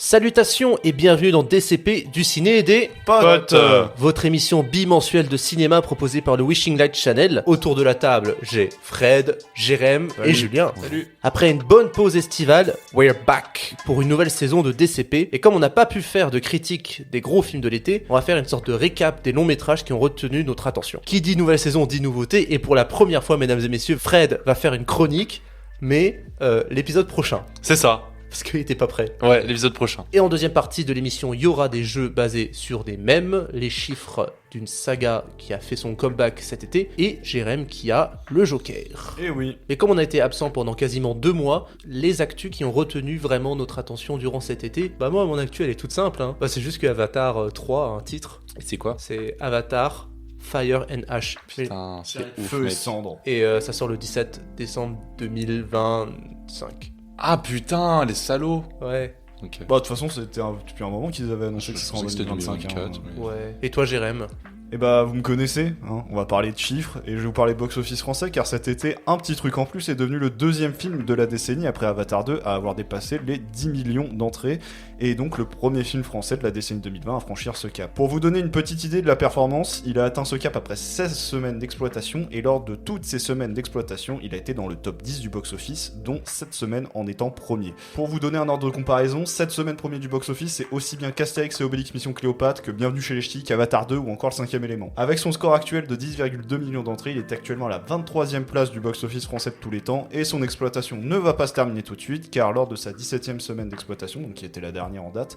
Salutations et bienvenue dans DCP du ciné et des Potes. Votre émission bimensuelle de cinéma proposée par le Wishing Light Channel. Autour de la table, j'ai Fred, Jérém et Julien. Salut. Après une bonne pause estivale, we're back pour une nouvelle saison de DCP. Et comme on n'a pas pu faire de critique des gros films de l'été, on va faire une sorte de récap des longs métrages qui ont retenu notre attention. Qui dit nouvelle saison dit nouveauté, et pour la première fois, mesdames et messieurs, Fred va faire une chronique, mais l'épisode prochain. C'est ça. Parce qu'il était pas prêt. Ouais, l'épisode prochain. Et en deuxième partie de l'émission, il y aura des jeux basés sur des mèmes, les chiffres d'une saga qui a fait son comeback cet été, et Jérém qui a le Joker. Eh oui. Mais comme on a été absent pendant quasiment 2 mois, les actus qui ont retenu vraiment notre attention durant cet été, bah moi mon actu elle est toute simple, hein. Bah, c'est juste que Avatar 3 a un titre, Et c'est quoi? c'est Avatar Fire and Ash. Putain, c'est ouf, Feu et mec. cendre. Et ça sort le 17 décembre 2025. Ah putain, les salauds. Ouais. Ok. Bah, de toute façon, c'était depuis un moment qu'ils avaient annoncé que ce serait en pensais que c'était 2025. 2024, mais- Ouais. Et toi Jérém? Et bah, vous me connaissez, hein, on va parler de chiffres, et je vais vous parler box-office français, car cet été, un petit truc en plus est devenu le deuxième film de la décennie après Avatar 2 à avoir dépassé les 10 millions d'entrées, et donc le premier film français de la décennie 2020 à franchir ce cap. Pour vous donner une petite idée de la performance, il a atteint ce cap après 16 semaines d'exploitation, et lors de toutes ces semaines d'exploitation, il a été dans le top 10 du box-office, dont 7 semaines en étant premier. Pour vous donner un ordre de comparaison, 7 semaines premier du box-office, c'est aussi bien qu'Astérix et Obélix Mission Cléopâtre, que Bienvenue chez les Ch'tis, qu'Avatar 2 ou encore le 5ème élément. Avec son score actuel de 10,2 millions d'entrées, il est actuellement à la 23ème place du box-office français de tous les temps, et son exploitation ne va pas se terminer tout de suite, car lors de sa 17ème semaine d'exploitation, donc qui était la dernière en date,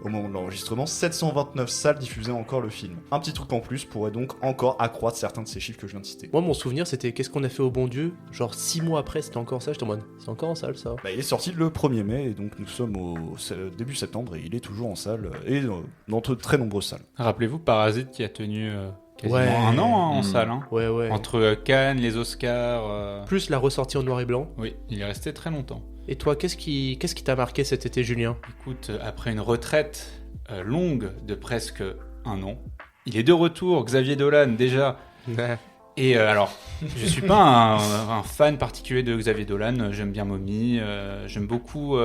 au moment de l'enregistrement, 729 salles diffusaient encore le film. Un petit truc en plus pourrait donc encore accroître certains de ces chiffres que je viens de citer. Moi, mon souvenir, c'était qu'est-ce qu'on a fait au bon Dieu? Genre 6 mois après, c'était encore ça. J'étais en mode, c'est encore en salle ça? Bah, il est sorti le 1er mai, et donc nous sommes au début septembre, et il est toujours en salle, et dans de très nombreuses salles. Rappelez-vous Parasite qui a tenu quasiment Ouais. un an en Mmh. salle. Hein. Ouais, ouais. Entre Cannes, les Oscars. Plus la ressortie en noir et blanc. Oui, il est resté très longtemps. Et toi, qu'est-ce qui t'a marqué cet été, Julien? Écoute, après une retraite longue de presque un an, il est de retour, Xavier Dolan déjà. Et alors, je suis pas un fan particulier de Xavier Dolan. J'aime bien Mommy. J'aime beaucoup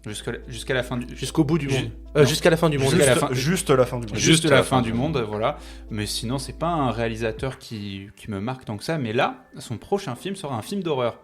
jusqu'à la fin du. Jusqu'au bout du Ju- monde. non. Jusqu'à la fin du monde. Jusqu'à la fin. Juste la fin du monde. Juste la fin du monde, voilà. Mais sinon, c'est pas un réalisateur qui me marque tant que ça. Mais là, son prochain film sera un film d'horreur.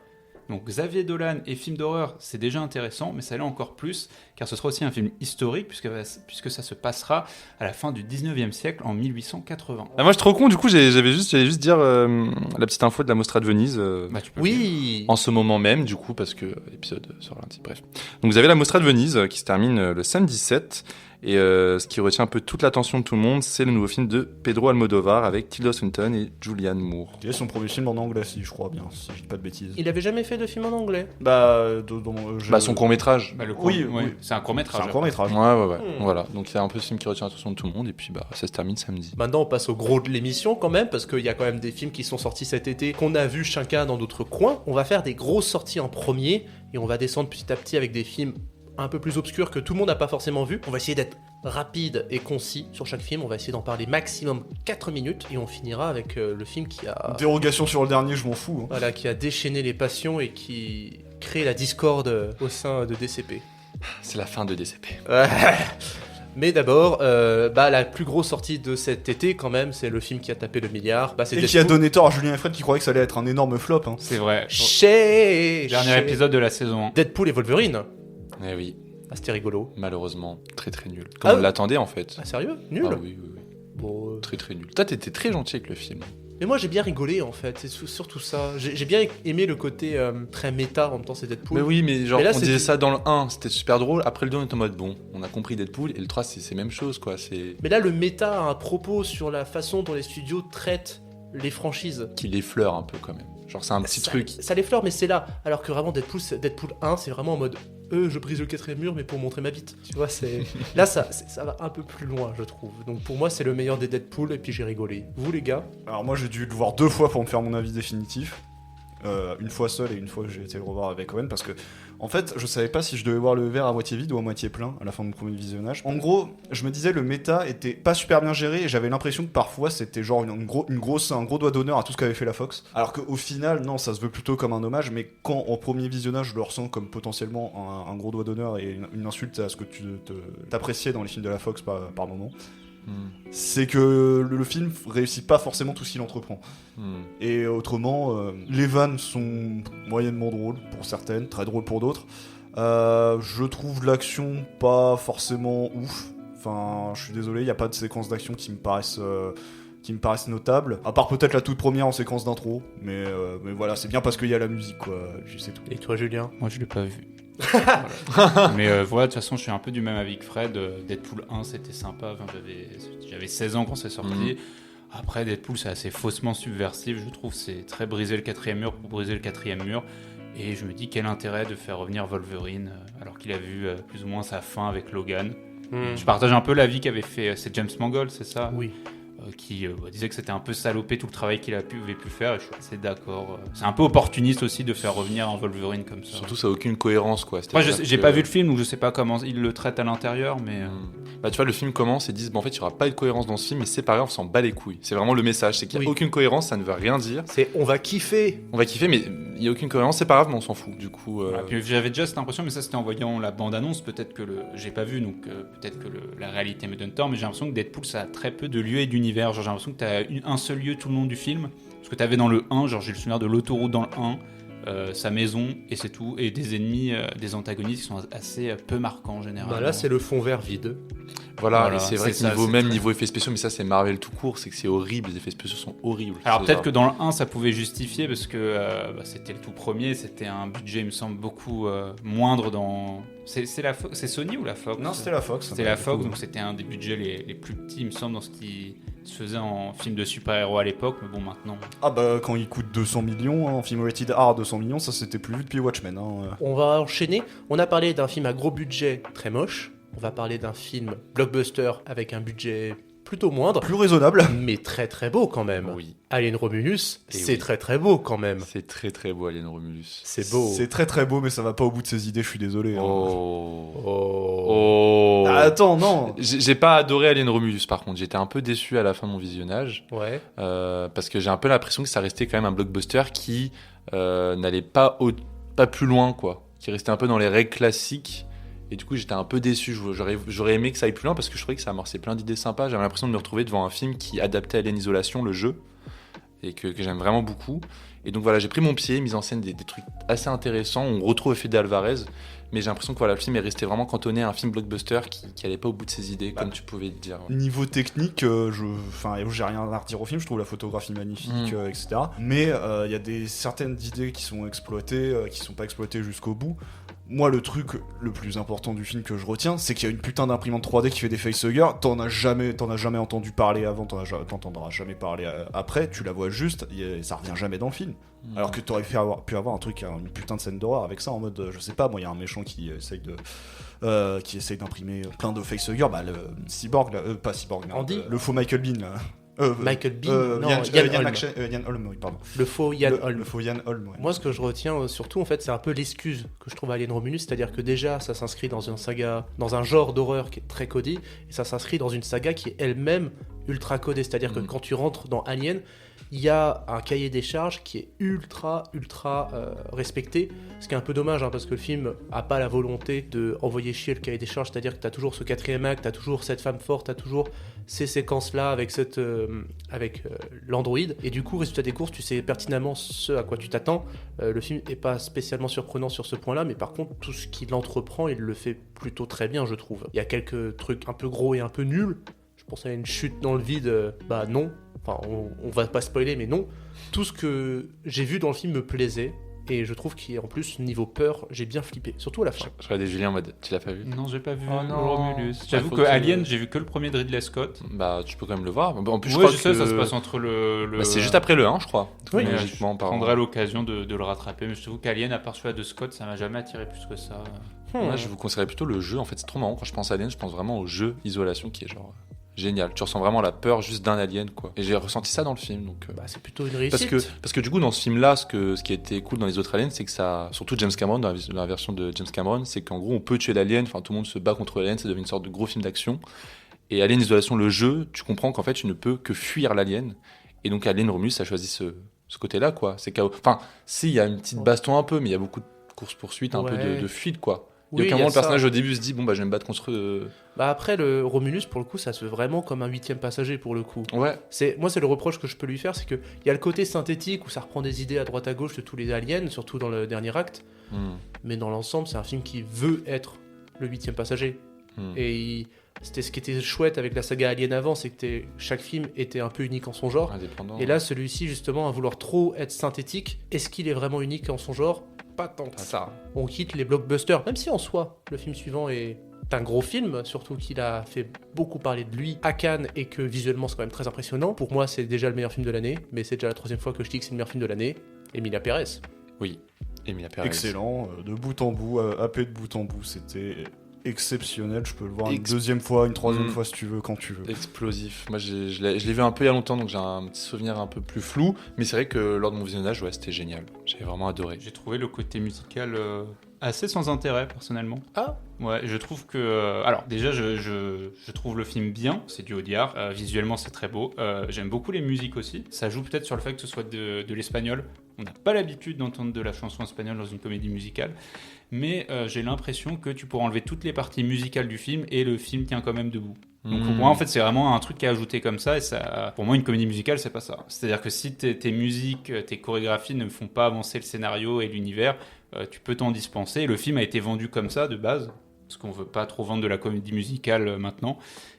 Donc Xavier Dolan et film d'horreur, c'est déjà intéressant, mais ça l'est encore plus, car ce sera aussi un film historique, puisque ça se passera à la fin du 19e siècle, en 1880. Ah, moi, je suis trop con. Du coup, j'allais juste dire la petite info de la Mostra de Venise. Bah, tu peux le dire. Oui. En ce moment même, du coup, parce que l'épisode sera lundi, bref. Donc vous avez la Mostra de Venise qui se termine le samedi 7. Et ce qui retient un peu toute l'attention de tout le monde, c'est le nouveau film de Pedro Almodovar avec Tilda Swinton et Julianne Moore. C'est son premier film en anglais, si je crois bien, si je dis pas de bêtises. Il avait jamais fait de film en anglais. Bah, Son court-métrage. Bah, Oui, ouais, oui. c'est un court-métrage. C'est un court-métrage. Ouais. Hmm. Voilà. Donc il y a un peu ce film qui retient l'attention de tout le monde. Et puis ça se termine samedi. Maintenant, on passe au gros de l'émission quand même, parce qu'il y a quand même des films qui sont sortis cet été, qu'on a vus chacun dans notre coin. On va faire des grosses sorties en premier, et on va descendre petit à petit avec des films un peu plus obscurs que tout le monde n'a pas forcément vu. On va essayer d'être rapide et concis sur chaque film. On va essayer d'en parler maximum 4 minutes, et on finira avec le film qui a... Dérogation sur le dernier, je m'en fous. Hein. Voilà, qui a déchaîné les passions et qui crée la discorde au sein de DCP. C'est la fin de DCP. Mais d'abord, la plus grosse sortie de cet été quand même, c'est le film qui a tapé le milliard. Bah, c'est Et qui a Deadpool. donné tort à Julien et Fred qui croyaient que ça allait être un énorme flop. Hein. C'est vrai. Dernier Épisode de la saison 1. Deadpool et Wolverine. Eh oui, Ah, c'était rigolo. malheureusement, très très nul. Comme Ah on ouais. l'attendait en fait. Ah, sérieux? Nul? Ah oui. Bon, Très très nul. Toi, t'étais très gentil avec le film. mais moi, j'ai bien rigolé en fait. C'est surtout ça. J'ai bien aimé le côté très méta. En même temps, c'est Deadpool. Mais oui, mais genre, Mais là, on c'est disait tout. ça dans le 1, c'était super drôle. Après le 2, on était en mode bon, on a compris Deadpool. Et le 3, c'est même chose quoi. C'est Mais là, le méta a un propos sur la façon dont les studios traitent les franchises. qui l'effleure un peu quand même. Genre, c'est un petit ça, truc. Ça l'effleure, mais c'est là. Alors que vraiment, Deadpool 1, c'est vraiment en mode je brise le 4ème mur, mais pour montrer ma bite. Tu vois, c'est. Là, ça va un peu plus loin, je trouve. Donc pour moi, c'est le meilleur des Deadpool, et puis j'ai rigolé. Vous, les gars? Alors moi j'ai dû le voir 2 fois pour me faire mon avis définitif. une fois seul et une fois j'ai été le revoir avec Owen, parce que en fait je savais pas si je devais voir le verre à moitié vide ou à moitié plein à la fin de mon premier visionnage. En gros, je me disais le méta était pas super bien géré et j'avais l'impression que parfois c'était genre un gros doigt d'honneur à tout ce qu'avait fait la Fox, alors qu'au final non, ça se veut plutôt comme un hommage, mais quand en premier visionnage je le ressens comme potentiellement un gros doigt d'honneur et une insulte à ce que tu t'appréciais dans les films de la Fox par moment. C'est que le film réussit pas forcément tout ce qu'il entreprend. Et autrement, les vannes sont moyennement drôles pour certaines, très drôles pour d'autres. Je trouve l'action pas forcément ouf. Enfin, je suis désolé, il y a pas de séquences d'action qui me paraissent notables. À part peut-être la toute première en séquence d'intro, mais voilà, c'est bien parce qu'il y a la musique, quoi. C'est tout. Et toi, Julien ? Moi, je l'ai pas vu. Voilà. Mais voilà, de toute façon, je suis un peu du même avis que Fred. Deadpool 1, c'était sympa. Enfin, j'avais 16 ans quand c'est sorti. Après, Deadpool, c'est assez faussement subversif. Je trouve c'est très briser le quatrième mur pour briser le quatrième mur. Et je me dis, quel intérêt de faire revenir Wolverine alors qu'il a vu plus ou moins sa fin avec Logan. Je partage un peu l'avis qu'avait fait c'est James Mangold, c'est ça ? Oui. Qui disait que c'était un peu salopé tout le travail qu'il avait pu faire, et je suis assez d'accord. C'est un peu opportuniste aussi de faire revenir un Wolverine comme ça. Surtout, ça n'a aucune cohérence, quoi. Moi, j'ai pas vu le film, donc je sais pas comment il le traite à l'intérieur, mais... Bah, tu vois, le film commence et disent, en fait, il n'y aura pas de cohérence dans ce film, et c'est pareil, on s'en bat les couilles. C'est vraiment le message, c'est qu'il n'y a aucune cohérence, ça ne veut rien dire. C'est on va kiffer. On va kiffer, mais il n'y a aucune cohérence, c'est pas grave, mais on s'en fout. Du coup. Puis j'avais déjà cette impression, mais ça c'était en voyant la bande-annonce, peut-être que j'ai pas vu, donc peut-être que la réalité me donne tort, mais j'ai l'impression que Deadpool ça a très peu de lieux et d'univers. Genre, j'ai l'impression que t'as un seul lieu tout le long du film, parce que t'avais dans le 1, genre j'ai le souvenir de l'autoroute dans le 1, sa maison et c'est tout, et des ennemis, des antagonistes qui sont assez peu marquants en général. Bah là c'est le fond vert vide. Voilà, et c'est vrai c'est que niveau effets spéciaux, mais ça c'est Marvel tout court, c'est que c'est horrible, les effets spéciaux sont horribles. Alors peut-être que dans le 1 ça pouvait justifier parce que c'était le tout premier, c'était un budget il me semble beaucoup moindre dans... C'est Sony ou la Fox ? Non, c'était la Fox. C'était la Fox, donc c'était un des budgets les plus petits il me semble dans ce qui se faisait en film de super-héros à l'époque, mais bon maintenant... Ah bah quand il coûte 200 millions, en film rated R 200 millions, ça c'était plus vu depuis Watchmen. On va enchaîner, on a parlé d'un film à gros budget très moche. On va parler d'un film blockbuster avec un budget plutôt moindre. Plus raisonnable. Mais très très beau quand même. Oui. Alien Romulus, Et c'est oui. très très beau quand même. C'est très très beau, Alien Romulus. C'est beau. C'est très très beau, mais ça va pas au bout de ses idées, je suis désolé. Oh. Ah, attends, non. J'ai pas adoré Alien Romulus par contre, j'étais un peu déçu à la fin de mon visionnage. Ouais. Parce que j'ai un peu l'impression que ça restait quand même un blockbuster qui n'allait pas plus loin, quoi. Qui restait un peu dans les règles classiques. Et du coup, j'étais un peu déçu. J'aurais aimé que ça aille plus loin parce que je trouvais que ça amorçait plein d'idées sympas. J'avais l'impression de me retrouver devant un film qui adaptait Alien Isolation, le jeu, et que j'aime vraiment beaucoup. Et donc voilà, j'ai pris mon pied, mise en scène des trucs assez intéressants. On retrouve Fede Alvarez, mais j'ai l'impression que voilà, le film est resté vraiment cantonné à un film blockbuster qui allait pas au bout de ses idées, comme tu pouvais le dire. Ouais. Niveau technique, j'ai rien à redire au film, je trouve la photographie magnifique, etc. Mais il y a certaines idées qui sont exploitées, qui sont pas exploitées jusqu'au bout. Moi, le truc le plus important du film que je retiens, c'est qu'il y a une putain d'imprimante 3D qui fait des facehuggers. T'en as jamais entendu parler avant, t'en entendras jamais parler après. Tu la vois juste, ça revient jamais dans le film. Alors que t'aurais pu avoir un truc, une putain de scène d'horreur avec ça en mode, je sais pas, moi, il y a un méchant qui essaye d'imprimer plein de facehuggers. Bah, le cyborg, pas cyborg, Andy le faux Michael Bean là. Michael Bean, non, Yann Holm, oui, pardon. Le faux Yann Holm. Le faux Yann Holm, ouais. Moi, ce que je retiens surtout, en fait, c'est un peu l'excuse que je trouve à Alien Romulus, c'est-à-dire que déjà, ça s'inscrit dans une saga, dans un genre d'horreur qui est très codé, et ça s'inscrit dans une saga qui est elle-même ultra codée, c'est-à-dire que quand tu rentres dans Alien, il y a un cahier des charges qui est ultra respecté, ce qui est un peu dommage, hein, parce que le film a pas la volonté de envoyer chier le cahier des charges, c'est-à-dire que t'as toujours ce quatrième acte, t'as toujours cette femme forte, t'as toujours ces séquences-là avec l'androïde, et du coup, résultat des courses, tu sais pertinemment ce à quoi tu t'attends. Le film est pas spécialement surprenant sur ce point-là, mais par contre, tout ce qu'il entreprend, il le fait plutôt très bien, je trouve. Il y a quelques trucs un peu gros et un peu nuls. Je pense à une chute dans le vide, bah non. Enfin, on va pas spoiler, mais non. Tout ce que j'ai vu dans le film me plaisait. Et je trouve qu'en plus, niveau peur, j'ai bien flippé. Surtout à la fin. Je regardais Julien en mode, tu l'as pas vu ? Non, j'ai pas vu non. Romulus. J'avoue Faut que que- Alien, j'ai vu que le premier de Ridley Scott. Bah, tu peux quand même le voir. En plus, je Ouais, crois je sais, que ça se passe entre le... Bah, c'est juste après le 1, je crois. Oui. Logiquement, Je par prendrai l'occasion de le rattraper, mais je trouve qu'Alien, à part celui de Scott, ça m'a jamais attiré plus que ça. Moi, je vous conseillerais plutôt le jeu. En fait, c'est trop marrant. Quand je pense à Alien, je pense vraiment au jeu Isolation qui est genre génial. Tu ressens vraiment la peur juste d'un alien, quoi. Et j'ai ressenti ça dans le film, donc. Bah, c'est plutôt une réussite. Parce que du coup, dans ce film-là, ce qui était cool dans les autres aliens, c'est que ça, surtout James Cameron, dans la version de James Cameron, c'est qu'en gros, on peut tuer l'alien, enfin, tout le monde se bat contre l'alien, ça devient une sorte de gros film d'action. Et Alien Isolation, le jeu, tu comprends qu'en fait, tu ne peux que fuir l'alien. Et donc, Alien Romulus a choisi ce côté-là, quoi. C'est chaos. Enfin, si, il y a une petite baston un peu, mais il y a beaucoup de course-poursuite, un peu de fuite, quoi. Oui, Il y a aucun moment le personnage au début se dit, bon, bah, je vais me battre contre eux. Bah après, le Romulus, pour le coup, ça se veut vraiment comme un 8e passager, pour le coup. Ouais. Moi, c'est le reproche que je peux lui faire, c'est qu'il y a le côté synthétique où ça reprend des idées à droite à gauche de tous les aliens, surtout dans le dernier acte. Mais dans l'ensemble, c'est un film qui veut être le 8e passager. Et c'était ce qui était chouette avec la saga Alien avant, c'est que chaque film était un peu unique en son genre. Indépendant. Et là, celui-ci, justement, à vouloir trop être synthétique, est-ce qu'il est vraiment unique en son genre ? Pas tant que ça. On quitte les blockbusters, même si en soi, le film suivant est un gros film, surtout qu'il a fait beaucoup parler de lui à Cannes et que visuellement c'est quand même très impressionnant. Pour moi, c'est déjà le meilleur film de l'année, mais c'est déjà la 3e fois que je dis que c'est le meilleur film de l'année. Emilia Pérez. Oui, Emilia Pérez. Excellent, de bout en bout, happé de bout en bout, c'était exceptionnel. Je peux le voir une 2e fois, une 3e fois si tu veux, quand tu veux. Explosif. Moi, je l'ai vu un peu il y a longtemps, donc j'ai un petit souvenir un peu plus flou. Mais c'est vrai que lors de mon visionnage, ouais, c'était génial. J'ai vraiment adoré. J'ai trouvé le côté musical assez sans intérêt, personnellement. Ah. Ouais, je trouve que... alors, déjà, je trouve le film bien. C'est du Audiard. Visuellement, c'est très beau. J'aime beaucoup les musiques aussi. Ça joue peut-être sur le fait que ce soit de l'espagnol. On n'a pas l'habitude d'entendre de la chanson espagnole dans une comédie musicale. Mais j'ai l'impression que tu pourras enlever toutes les parties musicales du film et le film tient quand même debout. Donc pour moi, en fait, c'est vraiment un truc qui est ajouté comme ça. Et ça, pour moi, une comédie musicale, c'est pas ça. C'est-à-dire que si tes musiques, tes chorégraphies ne font pas avancer le scénario et l'univers, tu peux t'en dispenser. Le film a été vendu comme ça de base, parce qu'on veut pas trop vendre de la comédie musicale maintenant.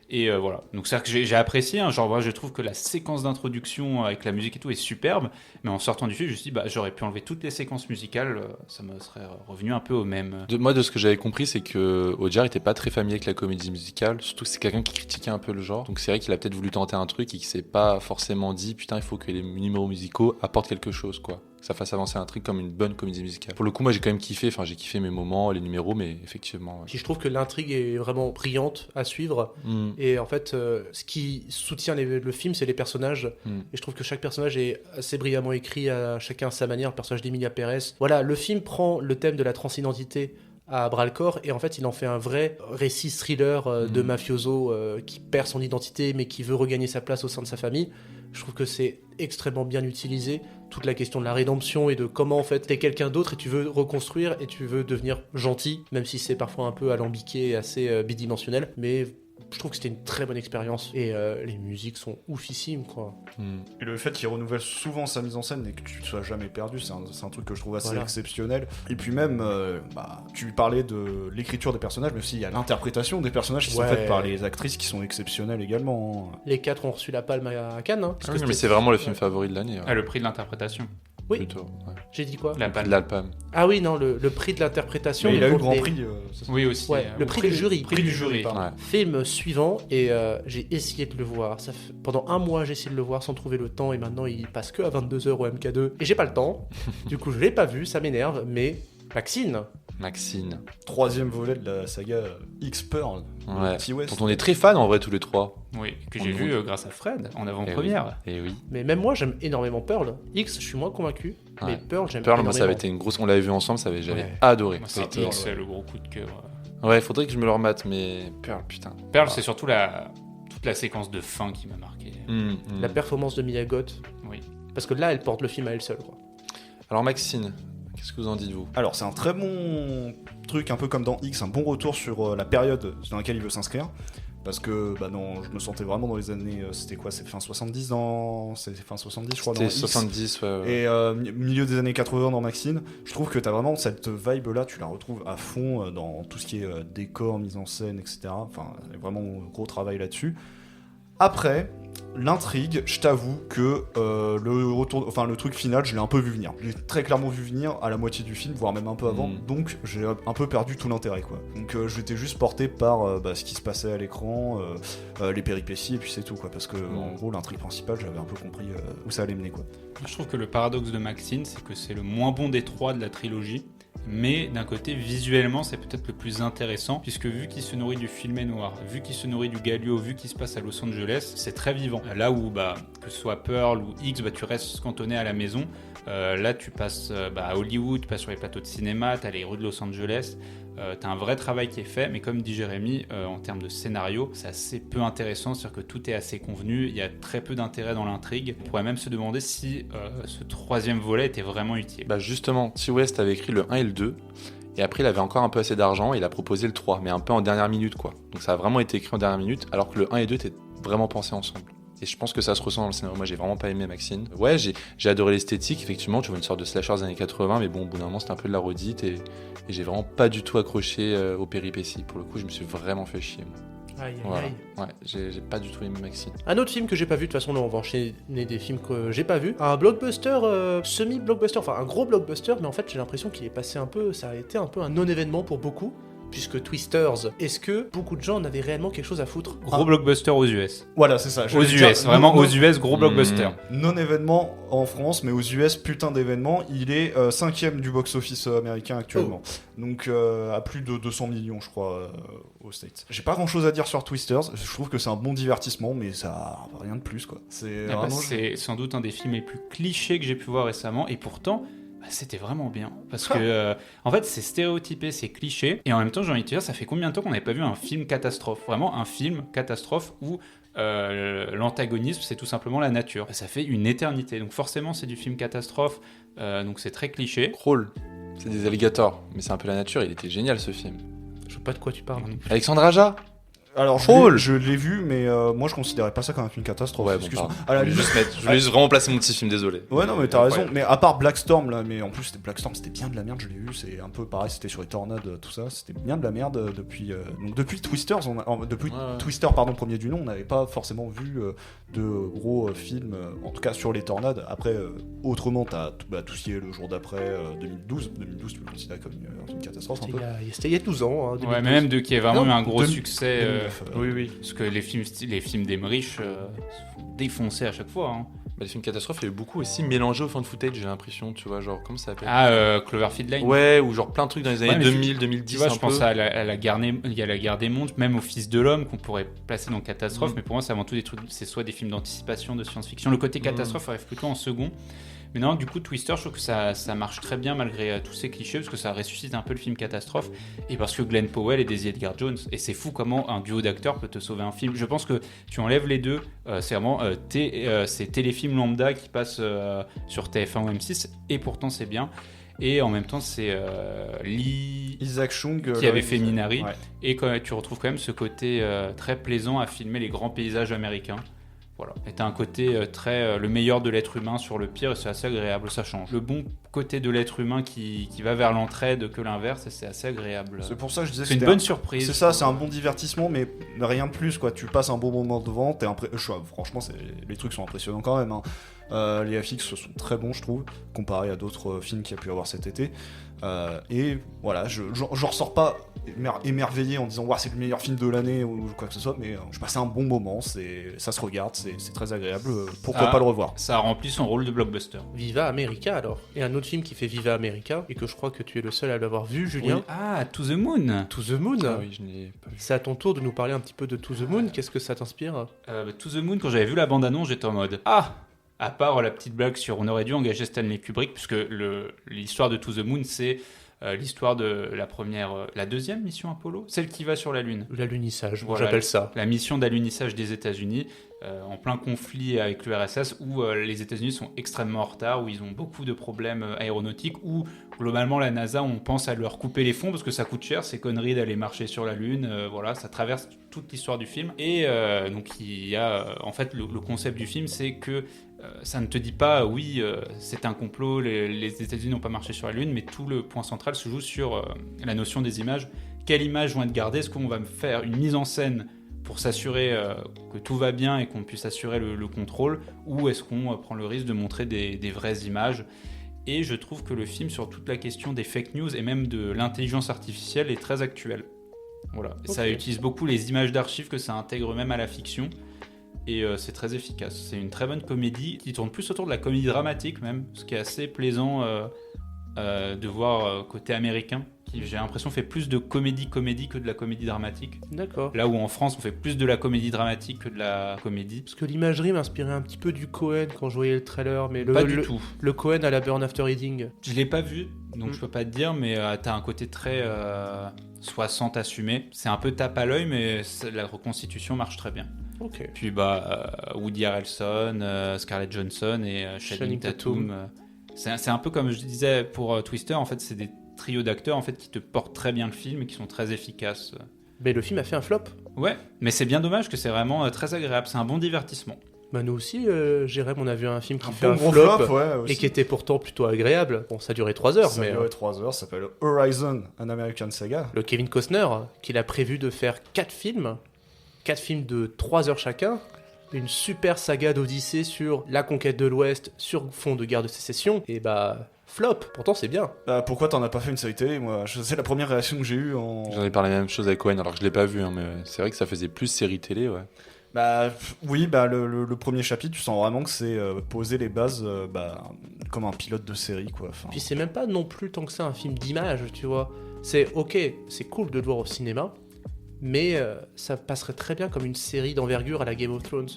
Et voilà. Donc c'est-à-dire que j'ai apprécié. Hein, genre, je trouve que la séquence d'introduction avec la musique et tout est superbe. Mais en sortant du film, je me suis dit, bah, j'aurais pu enlever toutes les séquences musicales. Ça me serait revenu un peu au même. Moi, de ce que j'avais compris, c'est que Audiard était pas très familier avec la comédie musicale. Surtout que c'est quelqu'un qui critiquait un peu le genre. Donc c'est vrai qu'il a peut-être voulu tenter un truc et qu'il s'est pas forcément dit, putain, il faut que les numéros musicaux apportent quelque chose, quoi. Que ça fasse avancer un truc comme une bonne comédie musicale. Pour le coup, moi, j'ai quand même kiffé. Enfin, j'ai kiffé mes moments, les numéros, mais effectivement. Ouais. Puis je trouve que l'intrigue est vraiment brillante à suivre. Et en fait, ce qui soutient le film, c'est les personnages. Et je trouve que chaque personnage est assez brillamment écrit, à chacun à sa manière. Le personnage d'Emilia Pérez. Voilà, le film prend le thème de la transidentité à bras-le-corps et en fait il en fait un vrai récit thriller de mafioso qui perd son identité mais qui veut regagner sa place au sein de sa famille. Je trouve que c'est extrêmement bien utilisé, toute la question de la rédemption et de comment en fait t'es quelqu'un d'autre et tu veux reconstruire et tu veux devenir gentil, même si c'est parfois un peu alambiqué et assez bidimensionnel, mais je trouve que c'était une très bonne expérience et les musiques sont oufissimes, quoi. Et le fait qu'il renouvelle souvent sa mise en scène et que tu ne sois jamais perdu, c'est un truc que je trouve assez exceptionnel. Et puis même, tu parlais de l'écriture des personnages, mais aussi il y a l'interprétation des personnages qui sont faites par les actrices qui sont exceptionnelles également. Les 4 ont reçu la palme à Cannes. Hein, parce que mais c'est vraiment le film favori de l'année. Ouais. Ah, le prix de l'interprétation. Oui. Plutôt, ouais. J'ai dit quoi? La palme. L'Alpam. Ah oui, non, le prix de l'interprétation. Mais il a eu le grand prix. Oui, aussi. Ouais, le prix du jury. Prix du jury. Ouais. Film suivant, et j'ai essayé de le voir. Pendant un mois, j'ai essayé de le voir sans trouver le temps, et maintenant il passe que à 22h au MK2. Et j'ai pas le temps. Du coup, je l'ai pas vu, ça m'énerve, mais Maxine. 3e volet de la saga X-Pearl. Ouais. T-West. Dont on est très fan en vrai tous les trois. Oui, que j'ai vu grâce à Fred en avant-première. Et oui. Mais même moi, j'aime énormément Pearl. X, je suis moins convaincu, mais Pearl, j'aime Pearl, énormément. moi, ça avait été une grosse. On l'avait vu ensemble, j'avais adoré. Moi, c'est Pearl, X, le gros coup de cœur. Ouais, faudrait que je me le remate, mais Pearl, putain. Pearl, c'est surtout toute la séquence de fin qui m'a marqué. La performance de Mia Goth. Oui. Parce que là, elle porte le film à elle seule, quoi. Alors, Maxine, qu'est-ce que vous en dites, vous? Alors, c'est un très bon truc, un peu comme dans X, un bon retour sur la période dans laquelle il veut s'inscrire. Parce que je me sentais vraiment dans les années. C'était quoi? C'est fin 70 C'est fin 70, je crois. C'était dans X. 70, ouais. Et milieu des années 80 dans Maxine. Je trouve que t'as vraiment cette vibe-là, tu la retrouves à fond dans tout ce qui est décor, mise en scène, etc. Enfin, il y a vraiment un gros travail là-dessus. Après, l'intrigue, je t'avoue que le truc final, je l'ai un peu vu venir. Je l'ai très clairement vu venir à la moitié du film, voire même un peu avant. Donc, j'ai un peu perdu tout l'intérêt, quoi. Donc, j'étais juste porté par ce qui se passait à l'écran, les péripéties, et puis c'est tout, quoi. Parce que, en gros, l'intrigue principale, j'avais un peu compris où ça allait mener, quoi. Je trouve que le paradoxe de Maxine, c'est que c'est le moins bon des 3 de la trilogie. mais d'un côté, visuellement, c'est peut-être le plus intéressant, puisque vu qu'il se nourrit du film noir, vu qu'il se nourrit du Galio, vu qu'il se passe à Los Angeles, c'est très vivant. Là où, que ce soit Pearl ou X, tu restes cantonné à la maison. Là, tu passes à Hollywood, tu passes sur les plateaux de cinéma, tu as les rues de Los Angeles. Tu as un vrai travail qui est fait, mais comme dit Jérémy, en termes de scénario, c'est assez peu intéressant, c'est-à-dire que tout est assez convenu, il y a très peu d'intérêt dans l'intrigue. On pourrait même se demander si ce troisième volet était vraiment utile. Justement, T. West avait écrit le 1 et le 2, et après il avait encore un peu assez d'argent, et il a proposé le 3, mais un peu en dernière minute, quoi. Donc ça a vraiment été écrit en dernière minute, alors que le 1 et 2 étaient vraiment pensés ensemble. Et je pense que ça se ressent dans le scénario. Moi, j'ai vraiment pas aimé Maxine. Ouais, j'ai adoré l'esthétique. Effectivement, tu vois une sorte de slasher des années 80, mais bon, au bout d'un moment, c'était un peu de la redite et j'ai vraiment pas du tout accroché aux péripéties. Pour le coup, je me suis vraiment fait chier. Aïe, Voilà. aïe. Ouais, j'ai pas du tout aimé Maxine. Un autre film que j'ai pas vu, de toute façon, là, on va enchaîner des films que j'ai pas vu. Un blockbuster, semi-blockbuster, enfin un gros blockbuster, mais en fait, j'ai l'impression qu'il est passé un peu, ça a été un peu un non-événement pour beaucoup. Puisque Twisters, est-ce que beaucoup de gens en avaient réellement quelque chose à foutre? Gros blockbuster aux US. Voilà, c'est ça. Aux US, vraiment aux US, gros blockbuster. Non-événement en France, mais aux US, putain d'événement. Il est 5ème du box-office américain actuellement. Donc à plus de 200 millions, je crois, aux States. J'ai pas grand-chose à dire sur Twisters. Je trouve que c'est un bon divertissement, mais ça a rien de plus, quoi. C'est sans doute un des films les plus clichés que j'ai pu voir récemment, et pourtant... c'était vraiment bien parce que en fait c'est stéréotypé, c'est cliché, et en même temps j'ai envie de te dire, ça fait combien de temps qu'on n'avait pas vu un film catastrophe, vraiment un film catastrophe où l'antagonisme c'est tout simplement la nature. Ça fait une éternité, donc forcément c'est du film catastrophe, donc c'est très cliché. Crawl, c'est des alligators, mais c'est un peu la nature. Il était génial ce film. Je sais pas de quoi tu parles. Alexandre Aja. Alors je l'ai vu, mais moi je considérais pas ça comme un film catastrophe. Ouais, excuse-moi. Je voulais juste vraiment placer mon petit film, désolé. Ouais, non, mais t'as raison. Mais à part Blackstorm, là, mais en plus, Blackstorm, c'était bien de la merde, je l'ai vu. C'est un peu pareil, c'était sur les tornades, tout ça. C'était bien de la merde depuis. Donc, depuis Twisters, Twister, premier du nom, on n'avait pas forcément vu de gros films, en tout cas sur les tornades. Après, autrement, t'as tout ce qui est le jour d'après, 2012. 2012, tu le considères comme une catastrophe un peu. C'était il y a 12 ans. Hein, 2012. Ouais, mais même qui a vraiment eu un gros 2000, succès. 2009, oui. Parce que les films d'Emmerich se font défoncer à chaque fois. Hein. Les films catastrophes, il y a eu beaucoup aussi mélangés au fan footage, j'ai l'impression, tu vois, genre, comment ça s'appelle? Cloverfield Lane. Ouais, ou genre plein de trucs dans les années 2000, 2010. Tu vois, je pense à la guerre des mondes, même au Fils de l'homme, qu'on pourrait placer dans catastrophe, mais pour moi, c'est avant tout des trucs, c'est soit des films d'anticipation, de science-fiction. Le côté catastrophe arrive plutôt en second. Mais non, du coup, Twister, je trouve que ça marche très bien malgré tous ces clichés, parce que ça ressuscite un peu le film catastrophe, et parce que Glenn Powell et Daisy Edgar Jones. Et c'est fou comment un duo d'acteurs peut te sauver un film. Je pense que tu enlèves les deux, c'est vraiment ces téléfilms lambda qui passent sur TF1 ou M6, et pourtant c'est bien. Et en même temps, c'est Isaac Chung qui avait fait Minari. Ouais. Et tu retrouves quand même ce côté très plaisant à filmer les grands paysages américains. Voilà. Et t'as un côté le meilleur de l'être humain sur le pire, et c'est assez agréable, ça change. Le bon côté de l'être humain qui va vers l'entraide que l'inverse, et c'est assez agréable. C'est pour ça que je disais que c'est une bonne surprise. C'est ça, c'est un bon divertissement, mais rien de plus, quoi. Tu passes un bon moment devant, franchement, les trucs sont impressionnants quand même. Hein. Les FX sont très bons, je trouve, comparé à d'autres films qu'il y a pu avoir cet été. Et voilà, j'en ressors pas émerveillé en disant c'est le meilleur film de l'année ou quoi que ce soit, mais je passais un bon moment, ça se regarde, c'est très agréable, pourquoi pas le revoir. Ça a rempli son rôle de blockbuster. Viva America alors. Et un autre film qui fait Viva America, et que je crois que tu es le seul à l'avoir vu, Julien. Oui. Ah, To the Moon. To the Moon. Ah oui, je n'ai pas vu. C'est à ton tour de nous parler un petit peu de To the Moon, qu'est-ce que ça t'inspire? To the Moon, quand j'avais vu la bande-annonce, j'étais en mode à part la petite blague sur on aurait dû engager Stanley Kubrick, puisque l'histoire de To the Moon, c'est l'histoire de la deuxième mission Apollo, celle qui va sur la Lune. L'alunissage, voilà, j'appelle ça. La mission d'alunissage des États-Unis, en plein conflit avec l'URSS, où les États-Unis sont extrêmement en retard, où ils ont beaucoup de problèmes aéronautiques, où globalement la NASA, on pense à leur couper les fonds parce que ça coûte cher, ces conneries d'aller marcher sur la Lune. Voilà, ça traverse toute l'histoire du film. Et donc il y a en fait le concept du film, c'est que ça ne te dit pas c'est un complot, les États-Unis n'ont pas marché sur la Lune, mais tout le point central se joue sur la notion des images. Quelles images vont être gardées? Est-ce qu'on va faire une mise en scène pour s'assurer que tout va bien et qu'on puisse assurer le contrôle, ou est-ce qu'on prend le risque de montrer des vraies images? Et je trouve que le film, sur toute la question des fake news et même de l'intelligence artificielle, est très actuel. Voilà. Okay. Ça utilise beaucoup les images d'archives, que ça intègre même à la fiction. Et c'est très efficace. C'est une très bonne comédie qui tourne plus autour de la comédie dramatique même, ce qui est assez plaisant de voir côté américain, qui j'ai l'impression fait plus de comédie que de la comédie dramatique. D'accord. Là où en France, on fait plus de la comédie dramatique que de la comédie. Parce que l'imagerie m'inspirait un petit peu du Cohen quand je voyais le trailer, mais Pas du tout. le Cohen à la Burn After Reading. Je l'ai pas vu, donc je peux pas te dire, mais t'as un côté très 60 assumé. C'est un peu tape à l'œil, mais la reconstitution marche très bien. Ok. Puis Woody Harrelson, Scarlett Johansson et Channing Tatum. C'est un peu comme je disais pour Twister, en fait, c'est des trios d'acteurs en fait, qui te portent très bien le film et qui sont très efficaces. Mais le film a fait un flop. Ouais, mais c'est bien dommage que c'est vraiment très agréable. C'est un bon divertissement. Bah nous aussi, Jérém, on a vu un film qui Un fait bon un gros flop, flop, ouais, aussi. et qui était pourtant plutôt agréable. Bon, ça a duré 3 heures, Ça mais a duré 3 heures, ça s'appelle Horizon, an American Saga. le Kevin Costner, qu'il a prévu de faire 4 films de 3 heures chacun, une super saga d'Odyssée sur la conquête de l'Ouest, sur fond de guerre de sécession, et bah flop, pourtant c'est bien. Pourquoi t'en as pas fait une série télé, moi c'est la première réaction que j'ai eue en... J'en ai parlé la même chose avec Cohen, alors que je l'ai pas vu, hein, mais c'est vrai que ça faisait plus série télé, ouais. Oui, le premier chapitre, tu sens vraiment que c'est poser les bases comme un pilote de série, quoi. Enfin, Puis c'est même pas non plus tant que ça un film d'image, tu vois. C'est ok, c'est cool de le voir au cinéma, mais ça passerait très bien comme une série d'envergure à la Game of Thrones.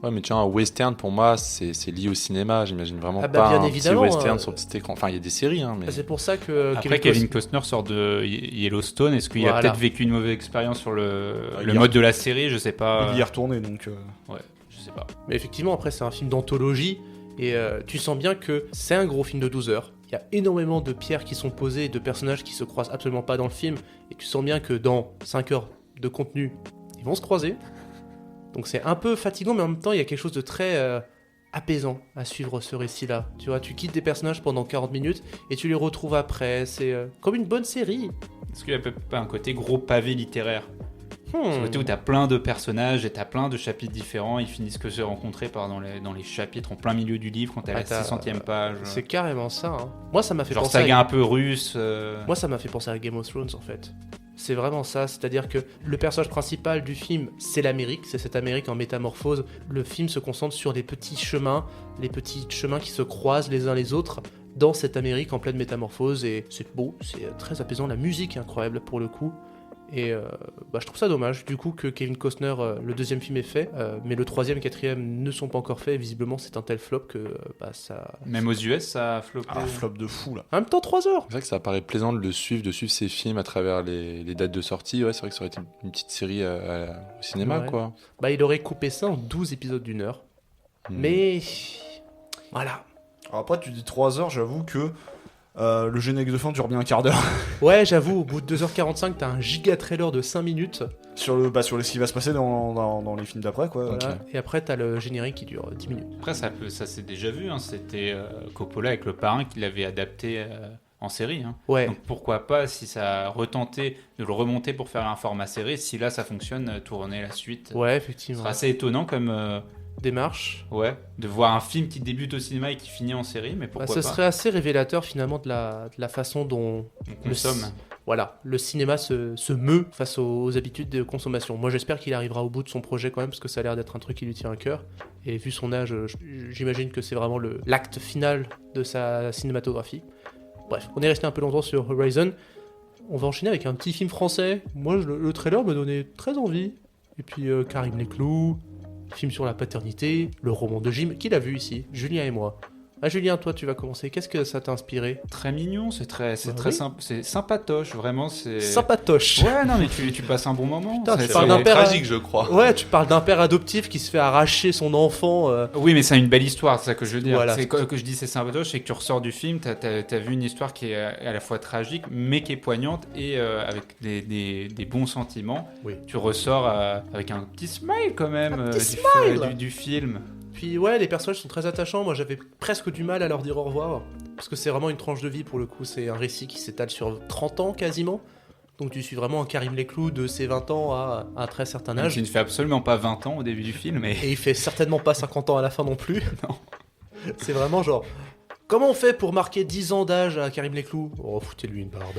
Ouais, mais tu vois, un western, pour moi, c'est lié au cinéma, j'imagine vraiment Ah bah, pas bien un évidemment, petit western sur petit écran. Enfin, il y a des séries, hein, mais... C'est pour ça que Après, Kevin Costner sort de Yellowstone. Est-ce qu'il a Voilà. peut-être vécu une mauvaise expérience sur le il y a- mode de la série? Je sais pas. il y est retourné, donc... Ouais, je sais pas. Mais effectivement, après, c'est un film d'anthologie, et tu sens bien que c'est un gros film de 12 heures. Il y a énormément de pierres qui sont posées, et de personnages qui se croisent absolument pas dans le film, et tu sens bien que dans 5 heures de contenu, ils vont se croiser. Donc c'est un peu fatigant, mais en même temps, il y a quelque chose de très apaisant à suivre ce récit-là. Tu vois, tu quittes des personnages pendant 40 minutes, et tu les retrouves après. C'est comme une bonne série. Est-ce qu'il y a pas un côté gros pavé littéraire? Ce Hmm. côté où t'as plein de personnages et t'as plein de chapitres différents, ils finissent que se rencontrer dans les chapitres en plein milieu du livre quand t'es à la t'as- 600e page. C'est carrément ça. Hein. Moi, ça m'a fait Genre penser à... saga un peu russe. Moi, ça m'a fait penser à Game of Thrones, en fait. C'est vraiment ça, c'est-à-dire que le personnage principal du film, c'est l'Amérique, c'est cette Amérique en métamorphose. Le film se concentre sur les petits chemins qui se croisent les uns les autres dans cette Amérique en pleine métamorphose, et c'est beau, c'est très apaisant, la musique est incroyable pour le coup. Et je trouve ça dommage, du coup, que Kevin Costner, le deuxième film est fait, mais le troisième et quatrième ne sont pas encore faits, et visiblement c'est un tel flop que ça... Même aux US, ça a floppé. flop de fou, là. En même temps, 3 heures. C'est vrai que ça paraît plaisant de suivre ses films à travers les dates de sortie. Ouais, c'est vrai que ça aurait été une petite série au cinéma, Ouais. quoi. Il aurait coupé ça en 12 épisodes d'1 heure. Mais... Voilà. Alors après, tu dis 3 heures, j'avoue que le générique de fin dure bien un quart d'heure. Ouais, j'avoue, au bout de 2h45, t'as un giga trailer de 5 minutes. sur ce qui va se passer dans les films d'après, quoi. Voilà. Ok. Et après, t'as le générique qui dure 10 minutes. Après, ça s'est déjà vu. Hein. C'était Coppola avec Le Parrain qui l'avait adapté en série. Hein. Ouais, Donc pourquoi pas, si ça a retenté de le remonter pour faire un format série, si là ça fonctionne, tourner la suite. ouais, Ce effectivement. sera assez étonnant comme Démarche. de voir un film qui débute au cinéma et qui finit en série, mais pourquoi Ce pas. serait assez révélateur finalement de la façon dont On consomme. le cinéma se meut face aux habitudes de consommation. Moi, j'espère qu'il arrivera au bout de son projet quand même, parce que ça a l'air d'être un truc qui lui tient à cœur. Et vu son âge, j'imagine que c'est vraiment l'acte final de sa cinématographie. Bref, on est resté un peu longtemps sur Horizon. On va enchaîner avec un petit film français. Moi, le trailer me donnait très envie. Et puis Karim Leclou, film sur la paternité, le roman de Jim. Qui l'a vu ici? Julien et moi. Ah Julien, toi tu vas commencer. Qu'est-ce que ça t'a inspiré? Très mignon, c'est très oui. simple, c'est sympatoche, vraiment. C'est Sympatoche. Ouais, non, mais tu passes un bon moment. Putain, C'est- tu parles c'est- d'un père tragique, je crois. Ouais, tu parles d'un père adoptif qui se fait arracher son enfant. Oui, mais c'est une belle histoire, c'est ça que je veux dire. Voilà. C'est que je dis c'est sympatoche, c'est que tu ressors du film, t'as vu une histoire qui est à la fois tragique, mais qui est poignante et avec des bons sentiments. Oui. Tu ressors avec un petit smile quand même Un petit smile. du film. Puis ouais, les personnages sont très attachants. Moi, j'avais presque du mal à leur dire au revoir. Parce que c'est vraiment une tranche de vie pour le coup. C'est un récit qui s'étale sur 30 ans quasiment. Donc tu suis vraiment un Karim Leclou de ses 20 ans à un très certain âge. Qui ne fait absolument pas 20 ans au début du film. Et il fait certainement pas 50 ans à la fin non plus. Non. C'est vraiment genre Comment on fait pour marquer 10 ans d'âge à Karim Leclou ? Oh, foutez-lui une barbe.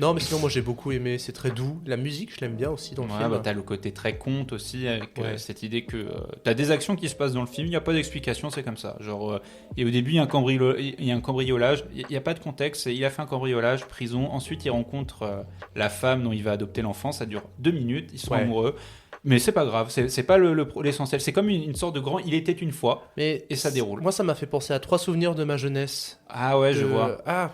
Non, mais sinon, moi j'ai beaucoup aimé. C'est très doux. La musique, je l'aime bien aussi dans le film. Bah, t'as le côté très conte aussi, avec Ouais. cette idée que t'as des actions qui se passent dans le film, il n'y a pas d'explication, c'est comme ça. Genre, et au début, il y a un cambriolage, il n'y a pas de contexte, il a fait un cambriolage, prison, ensuite il rencontre la femme dont il va adopter l'enfant, ça dure 2 minutes, ils sont Ouais. amoureux. Mais c'est pas grave, c'est pas l'essentiel, c'est comme une sorte de grand il était une fois, Mais et ça déroule. Moi, ça m'a fait penser à 3 souvenirs de ma jeunesse. Ah ouais, je De- vois. Ah,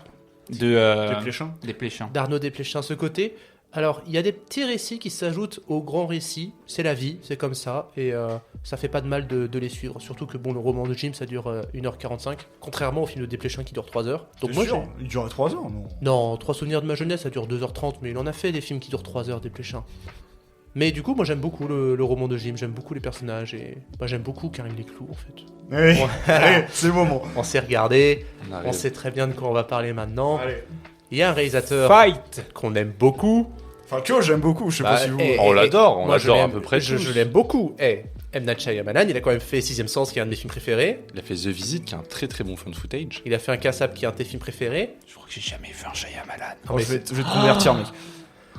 Les Pléchins. Des Pléchins. d'Arnaud Desplechin, ce côté. Alors, il y a des petits récits qui s'ajoutent au grand récit. C'est la vie, c'est comme ça. Et ça fait pas de mal de les suivre. Surtout que bon, le roman de Jim, ça dure 1h45. Contrairement au film de Desplechin qui dure 3 heures. Donc moi, il durait 3 heures, non? Non, 3 souvenirs de ma jeunesse, ça dure 2h30. Mais il en a fait des films qui durent 3 heures, Desplechin. Mais du coup, moi j'aime beaucoup le roman de Jim. J'aime beaucoup les personnages. Et moi j'aime beaucoup Karim Leclou, en fait. Oui, Ouais. allez, c'est le moment. On s'est regardé. On On arrive. sait très bien de quoi on va parler maintenant. Allez. Il y a un réalisateur Fight. qu'on aime beaucoup. Enfin, que j'aime beaucoup, je sais Bah, pas si vous. et- On l'adore, on Moi, je l'adore à l'aime- peu près Je tous. l'aime beaucoup. M. Night Shyamalan, il a quand même fait Sixième Sens, qui est un de mes films préférés. Il a fait The Visit, qui est un très très bon found footage. Il a fait un Cassab, qui est un de tes films préférés. Je crois que j'ai jamais vu un Shyamalan. Oh, je vais te convertir, mec.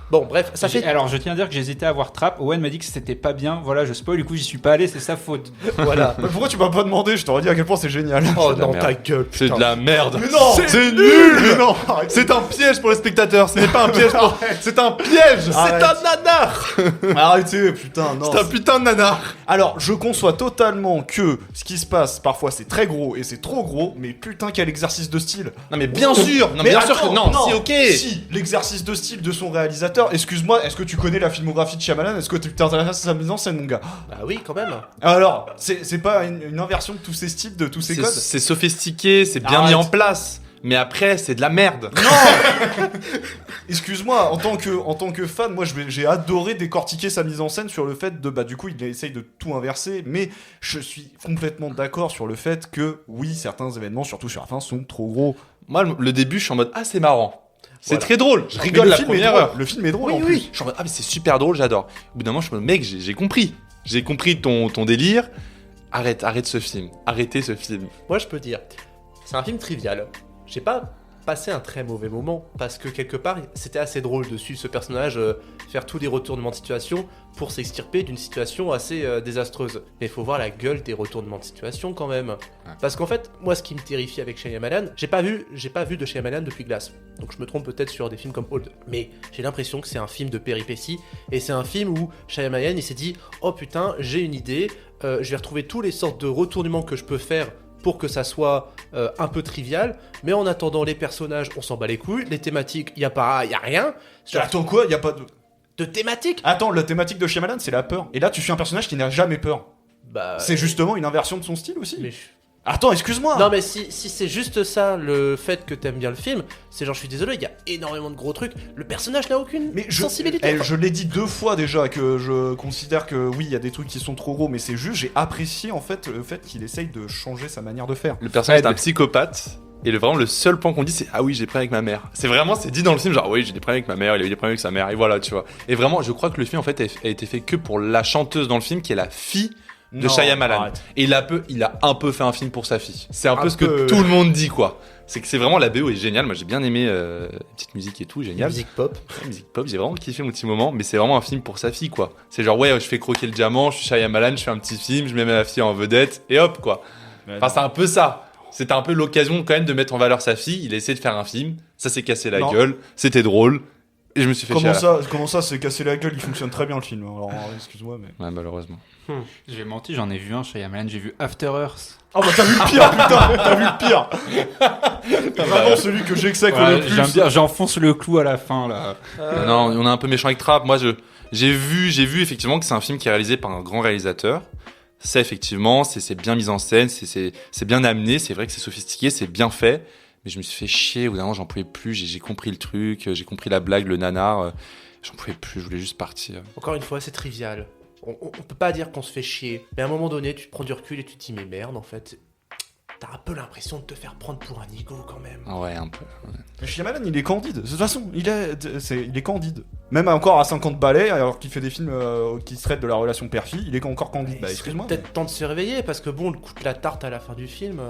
Bon, bref, ça fait. Alors, je tiens à dire que j'hésitais à voir Trap. Owen m'a dit que c'était pas bien. Voilà, je spoil, du coup, j'y suis pas allé, c'est sa faute. Voilà. Mais pourquoi tu m'as pas demandé? Je t'aurais dit à quel point c'est génial. Oh de la non, merde. ta gueule. C'est de la merde. Mais non, C'est nul. Mais non, arrête. C'est un piège pour les spectateurs. Ce n'est pas un piège pour. C'est un piège. C'est Arrête. un nanar. Arrêtez, putain, non. C'est un putain de nanar. Alors, je conçois totalement que ce qui se passe, parfois c'est très gros et c'est trop gros, mais putain, quel exercice de style. Non mais bien sûr. Non mais Mais bien sûr attends, que non. Si ok. Si, l'exercice de style de son réalisateur, excuse-moi, est-ce que tu connais la filmographie de Shyamalan? Est-ce que tu t'intéresses à sa mise en scène, mon gars? Bah oui, quand même. Alors, c'est pas une inversion de tous ces styles, de tous ces codes? C'est sophistiqué, c'est bien Arrête. mis en place. Mais après, c'est de la merde. Excuse-moi, en tant que fan, moi j'ai adoré décortiquer sa mise en scène sur le fait de, bah du coup il essaye de tout inverser, mais je suis complètement d'accord sur le fait que oui, certains événements, surtout sur la fin, sont trop gros. Moi, le début, je suis en mode ah c'est marrant. C'est Voilà. très drôle. Je Mais rigole le la film est première drôle, heure. Le film est drôle Oui, en oui. plus. Je suis en mode ah mais c'est super drôle, j'adore. Au bout d'un moment, je me dis mec, j'ai compris. J'ai compris ton délire. Arrête ce film. Arrêtez ce film. Moi, je peux dire, c'est un film trivial. J'ai pas passé un très mauvais moment parce que quelque part, c'était assez drôle de suivre ce personnage faire tous les retournements de situation pour s'extirper d'une situation assez désastreuse. Mais il faut voir la gueule des retournements de situation quand même. Parce qu'en fait, moi, ce qui me terrifie avec Shyamalan, j'ai pas vu de Shyamalan depuis Glass. Donc je me trompe peut-être sur des films comme Old. Mais j'ai l'impression que c'est un film de péripéties et c'est un film où Shyamalan il s'est dit oh putain, j'ai une idée, je vais retrouver tous les sortes de retournements que je peux faire pour que ça soit un peu trivial, mais en attendant les personnages, on s'en bat les couilles, les thématiques, y a rien. Attends quoi? Y a pas de. De thématiques. Attends, la thématique de Shyamalan, c'est la peur. Et là, tu suis un personnage qui n'a jamais peur. Bah, C'est justement une inversion de son style aussi. mais Attends, excuse-moi. non mais si c'est juste ça, le fait que t'aimes bien le film, c'est genre je suis désolé, il y a énormément de gros trucs, le personnage n'a aucune Mais sensibilité. je l'ai dit 2 fois déjà que je considère que oui, il y a des trucs qui sont trop gros, mais c'est juste, j'ai apprécié en fait le fait qu'il essaye de changer sa manière de faire. Le personnage est un psychopathe. Et vraiment, le seul point qu'on dit, c'est ah oui, j'ai des problèmes avec ma mère. C'est dit dans le film, genre oui, j'ai des problèmes avec ma mère, il a eu des problèmes avec sa mère, et voilà, tu vois. Et vraiment, je crois que le film en fait a été fait que pour la chanteuse dans le film, qui est la fille de Non, Shyamalan. arrête. Et il a un peu fait un film pour sa fille. C'est un peu Un ce que peu. tout le monde dit, quoi. C'est que c'est vraiment la BO est géniale. Moi, j'ai bien aimé la petite musique et tout, génial. Musique pop. Ouais, musique pop, j'ai vraiment kiffé mon petit moment, mais c'est vraiment un film pour sa fille, quoi. C'est genre, ouais, je fais croquer le diamant, je suis Shyamalan, je fais un petit film, je mets ma fille en vedette, et hop, quoi. Enfin, c'est un peu ça. C'était un peu l'occasion, quand même, de mettre en valeur sa fille. Il a essayé de faire un film, ça s'est cassé la Non. gueule, c'était drôle, et je me suis fait chier. Comment ça, c'est cassé la gueule? Il fonctionne très bien le film. Alors, excuse-moi, mais. Ouais, malheureusement. Je vais mentir, j'en ai vu un Shyamalan, j'ai vu After Earth. Oh bah t'as vu le pire, putain. T'as vu le pire. T'as vraiment celui que j'exècre Ouais, le plus. j'aime bien, j'enfonce le clou à la fin là. Non, on est un peu méchant avec Trap. Moi, j'ai vu effectivement que c'est un film qui est réalisé par un grand réalisateur. Ça, effectivement, c'est bien mis en scène, c'est bien amené, c'est vrai que c'est sophistiqué, c'est bien fait. Mais je me suis fait chier, au bout d'un moment, j'en pouvais plus, j'ai compris le truc, j'ai compris la blague, le nanar. J'en pouvais plus, je voulais juste partir. Encore une fois, c'est trivial. On peut pas dire qu'on se fait chier, mais à un moment donné, tu te prends du recul et tu te dis mais merde en fait. t'as un peu l'impression de te faire prendre pour un ego quand même. Ouais, un peu. Mais Shyamalan, il est candide. De toute façon, il est candide. Même encore à 50 balais, alors qu'il fait des films qui se traitent de la relation père-fille, il est encore candide. Bah, Il serait excuse-moi. peut-être temps de se réveiller parce que bon, le coup de la tarte à la fin du film,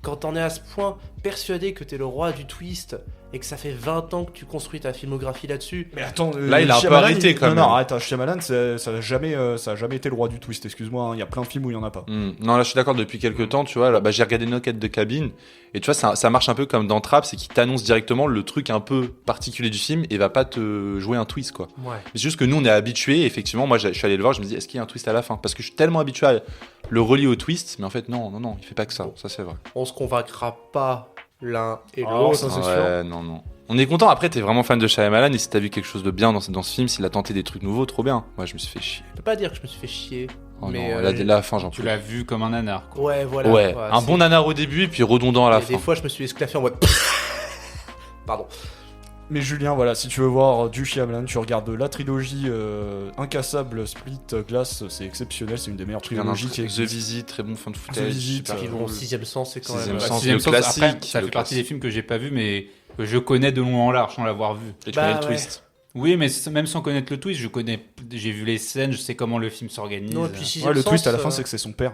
quand t'en es à ce point persuadé que t'es le roi du twist et que ça fait 20 ans que tu construis ta filmographie là-dessus. Mais attends, Là, il a un peu Shyamalan, arrêté, quand même. Non, arrête, Shyamalan, ça a jamais été le roi du twist, excuse-moi. Il y a plein de films où il y en a pas. Non, là, je suis d'accord, depuis quelques temps, tu vois, là, j'ai regardé No Quête de cabine, et tu vois, ça marche un peu comme dans Trap, c'est qu'il t'annonce directement le truc un peu particulier du film, et va pas te jouer un twist, quoi. Ouais. C'est juste que nous, on est habitués, effectivement, moi, je suis allé le voir, je me dis, est-ce qu'il y a un twist à la fin? Parce que je suis tellement habitué à le relier au twist, mais en fait, non, il fait pas que ça c'est vrai. On se convaincra pas l'un et Ah, l'autre. ça, c'est Ouais, non. On est content, après, t'es vraiment fan de Shyamalan, et si t'as vu quelque chose de bien dans ce film, s'il a tenté des trucs nouveaux, trop bien. Moi, je me suis fait chier. Je peux pas dire que je me suis fait chier. Oh Mais, non, euh, la fin, j'en Tu peux. l'as vu comme un nanar, quoi. Ouais, voilà. Ouais, quoi, un c'est- bon nanar au début, et puis redondant à la et fin. des fois, je me suis esclaffé en mode. Pardon. Mais Julien, voilà, si tu veux voir du Shyamalan, tu regardes la trilogie Incassable, Split, Glass, c'est exceptionnel, c'est une des meilleures trilogies qui The existe. Visit, très bon fun The footage. Visit, super Puis cool. bon, sixième sens, c'est quand Sixième même. sens. Sixième le Sens, classique, après, ça le fait partie classique. des films que j'ai pas vus, mais que je connais de long en large sans l'avoir vu. Et tu Bah, connais le ouais. twist. Oui, mais même sans connaître le twist, j'ai vu les scènes, je sais comment le film s'organise. Non, et puis sixième Ouais, le sens, twist à la fin, c'est que c'est son père.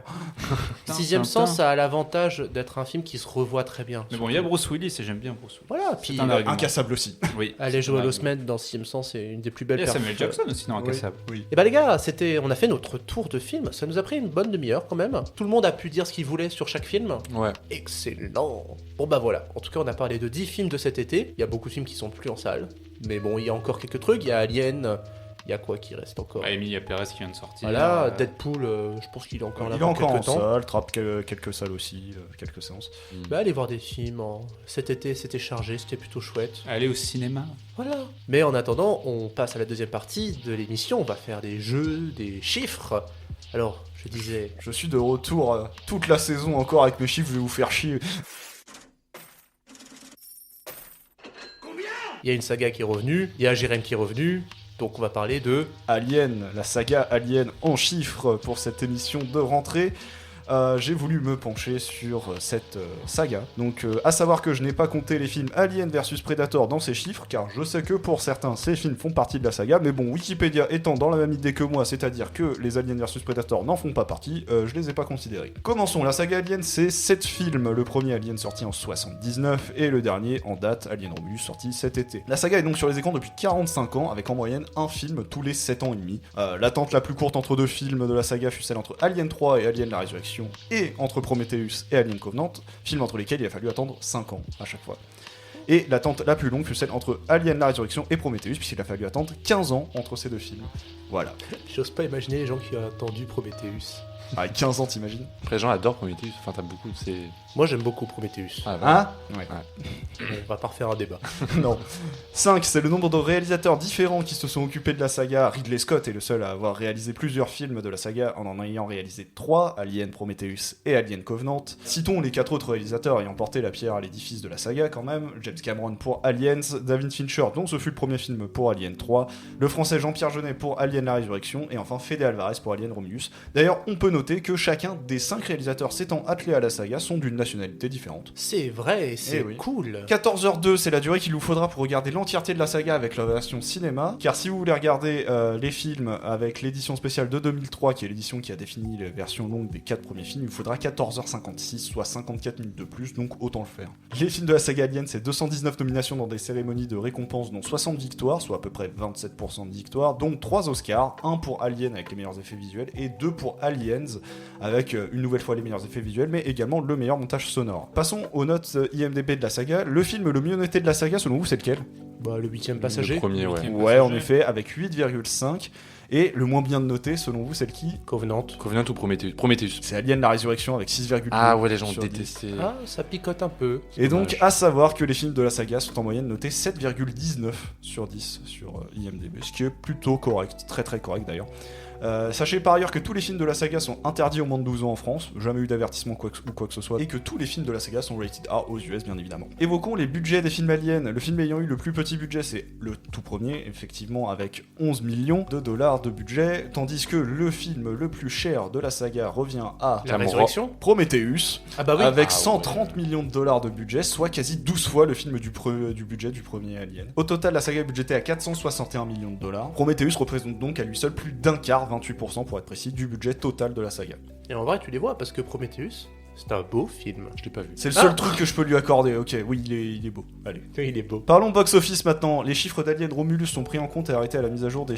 Sixième sens, ça a l'avantage d'être un film qui se revoit très bien. Mais bon, il y a Bruce Willis et j'aime bien Bruce Willis. Voilà, puis un argument. Incassable aussi. Oui. aller jouer à C'est un l'Osment dans Sixième Sens, c'est une des plus belles Il y a perfs. Samuel Jackson aussi dans Incassable. Oui. Et bah les gars, on a fait notre tour de film. Ça nous a pris une bonne demi-heure quand même. Tout le monde a pu dire ce qu'il voulait sur chaque film. Ouais. Excellent. Bon bah voilà. En tout cas, on a parlé de 10 films de cet été. Il y a beaucoup de films qui sont plus en salle. Mais bon, il y a encore quelques trucs. Il y a Alien. Il y a quoi qui reste encore? Ah, Emilia Perez qui vient de sortir. Voilà, Deadpool, je pense qu'il est encore là Il est pour encore en quelques temps. salle, Trappe quelques salles aussi, quelques séances. Bah, allez voir des films. Cet été, c'était chargé, c'était plutôt chouette. Aller au cinéma. Voilà. Mais en attendant, on passe à la deuxième partie de l'émission. On va faire des jeux, des chiffres. Alors, je disais... Je suis de retour toute la saison encore avec mes chiffres, je vais vous faire chier. Il y a une saga qui est revenue, il y a Jérém qui est revenu, donc on va parler de... Alien, la saga Alien en chiffres pour cette émission de rentrée. J'ai voulu me pencher sur cette saga. Donc, à savoir que je n'ai pas compté les films Alien vs Predator dans ces chiffres, car je sais que pour certains, ces films font partie de la saga. Mais bon, Wikipédia étant dans la même idée que moi, c'est-à-dire que les Alien vs Predator n'en font pas partie, je les ai pas considérés. Commençons, la saga Alien, c'est 7 films. Le premier Alien sorti en 79 et le dernier en date, Alien Romulus, sorti cet été. La saga est donc sur les écrans depuis 45 ans, avec en moyenne un film tous les 7 ans et demi. L'attente la plus courte entre deux films de la saga fut celle entre Alien 3 et Alien la Résurrection, et entre Prometheus et Alien Covenant, films entre lesquels il a fallu attendre 5 ans à chaque fois. Et l'attente la plus longue fut celle entre Alien la Résurrection et Prometheus, puisqu'il a fallu attendre 15 ans entre ces deux films. Voilà. J'ose pas imaginer les gens qui ont attendu Prometheus. Ah, 15 ans, t'imagines? Après, les gens adorent Prometheus. Enfin, t'as beaucoup de ces. Moi j'aime beaucoup Prometheus. Ah, voilà. Hein? Ouais. On va pas refaire un débat. Non. 5, c'est le nombre de réalisateurs différents qui se sont occupés de la saga. Ridley Scott est le seul à avoir réalisé plusieurs films de la saga en ayant réalisé 3, Alien, Prometheus et Alien Covenant. Citons les 4 autres réalisateurs ayant porté la pierre à l'édifice de la saga quand même. James Cameron pour Aliens, David Fincher dont ce fut le premier film pour Alien 3, le français Jean-Pierre Jeunet pour Alien la Résurrection et enfin Fede Alvarez pour Alien Romulus. D'ailleurs, on peut noter que chacun des 5 réalisateurs s'étant attelés à la saga sont d'une nationalité différente. C'est vrai, c'est Eh oui. cool. 14h02, c'est la durée qu'il vous faudra pour regarder l'entièreté de la saga avec la version cinéma. Car si vous voulez regarder les films avec l'édition spéciale de 2003, qui est l'édition qui a défini les versions longues des 4 premiers films, il vous faudra 14h56, soit 54 minutes de plus, donc autant le faire. Les films de la saga Alien, c'est 219 nominations dans des cérémonies de récompenses, dont 60 victoires, soit à peu près 27% de victoires, donc 3 Oscars, 1 pour Alien avec les meilleurs effets visuels, et 2 pour Aliens, avec une nouvelle fois les meilleurs effets visuels, mais également le meilleur montage sonore. Passons aux notes IMDb de la saga. Le film le mieux noté de la saga, selon vous, c'est lequel? Bah, le 8ème passager. Le premier, ouais. Ouais, en effet, avec 8,5. Et le moins bien noté, selon vous, c'est le qui? Covenant. Covenant ou Prometheus? C'est Alien la Résurrection avec 6,2. Ah ouais, les gens sur 10. détestaient. Ah, ça picote un peu. Et donc, Dommage. à savoir que les films de la saga sont en moyenne notés 7,19 sur 10 sur IMDb, ce qui est plutôt correct, très très correct d'ailleurs. Sachez par ailleurs que tous les films de la saga sont interdits aux moins de 12 ans en France, jamais eu d'avertissement ou quoi que ce soit, et que tous les films de la saga sont rated R aux US bien évidemment. Évoquons les budgets des films aliens. Le film ayant eu le plus petit budget, c'est le tout premier, effectivement, avec 11 millions de dollars de budget, tandis que le film le plus cher de la saga revient à La résurrection. Prometheus, Ah bah oui. avec 130 millions de dollars de budget, soit quasi 12 fois le film du budget du premier Alien. Au total, la saga est budgétée à 461 millions de dollars. Prometheus représente donc à lui seul plus d'un quart, 28% pour être précis, du budget total de la saga. Et en vrai, tu les vois parce que Prometheus, c'est un beau film. Je l'ai pas vu. C'est le seul truc que je peux lui accorder. Ok, oui, il est beau. Allez. Il est beau. Parlons box-office maintenant. Les chiffres d'Alien Romulus sont pris en compte et arrêtés à la mise à jour des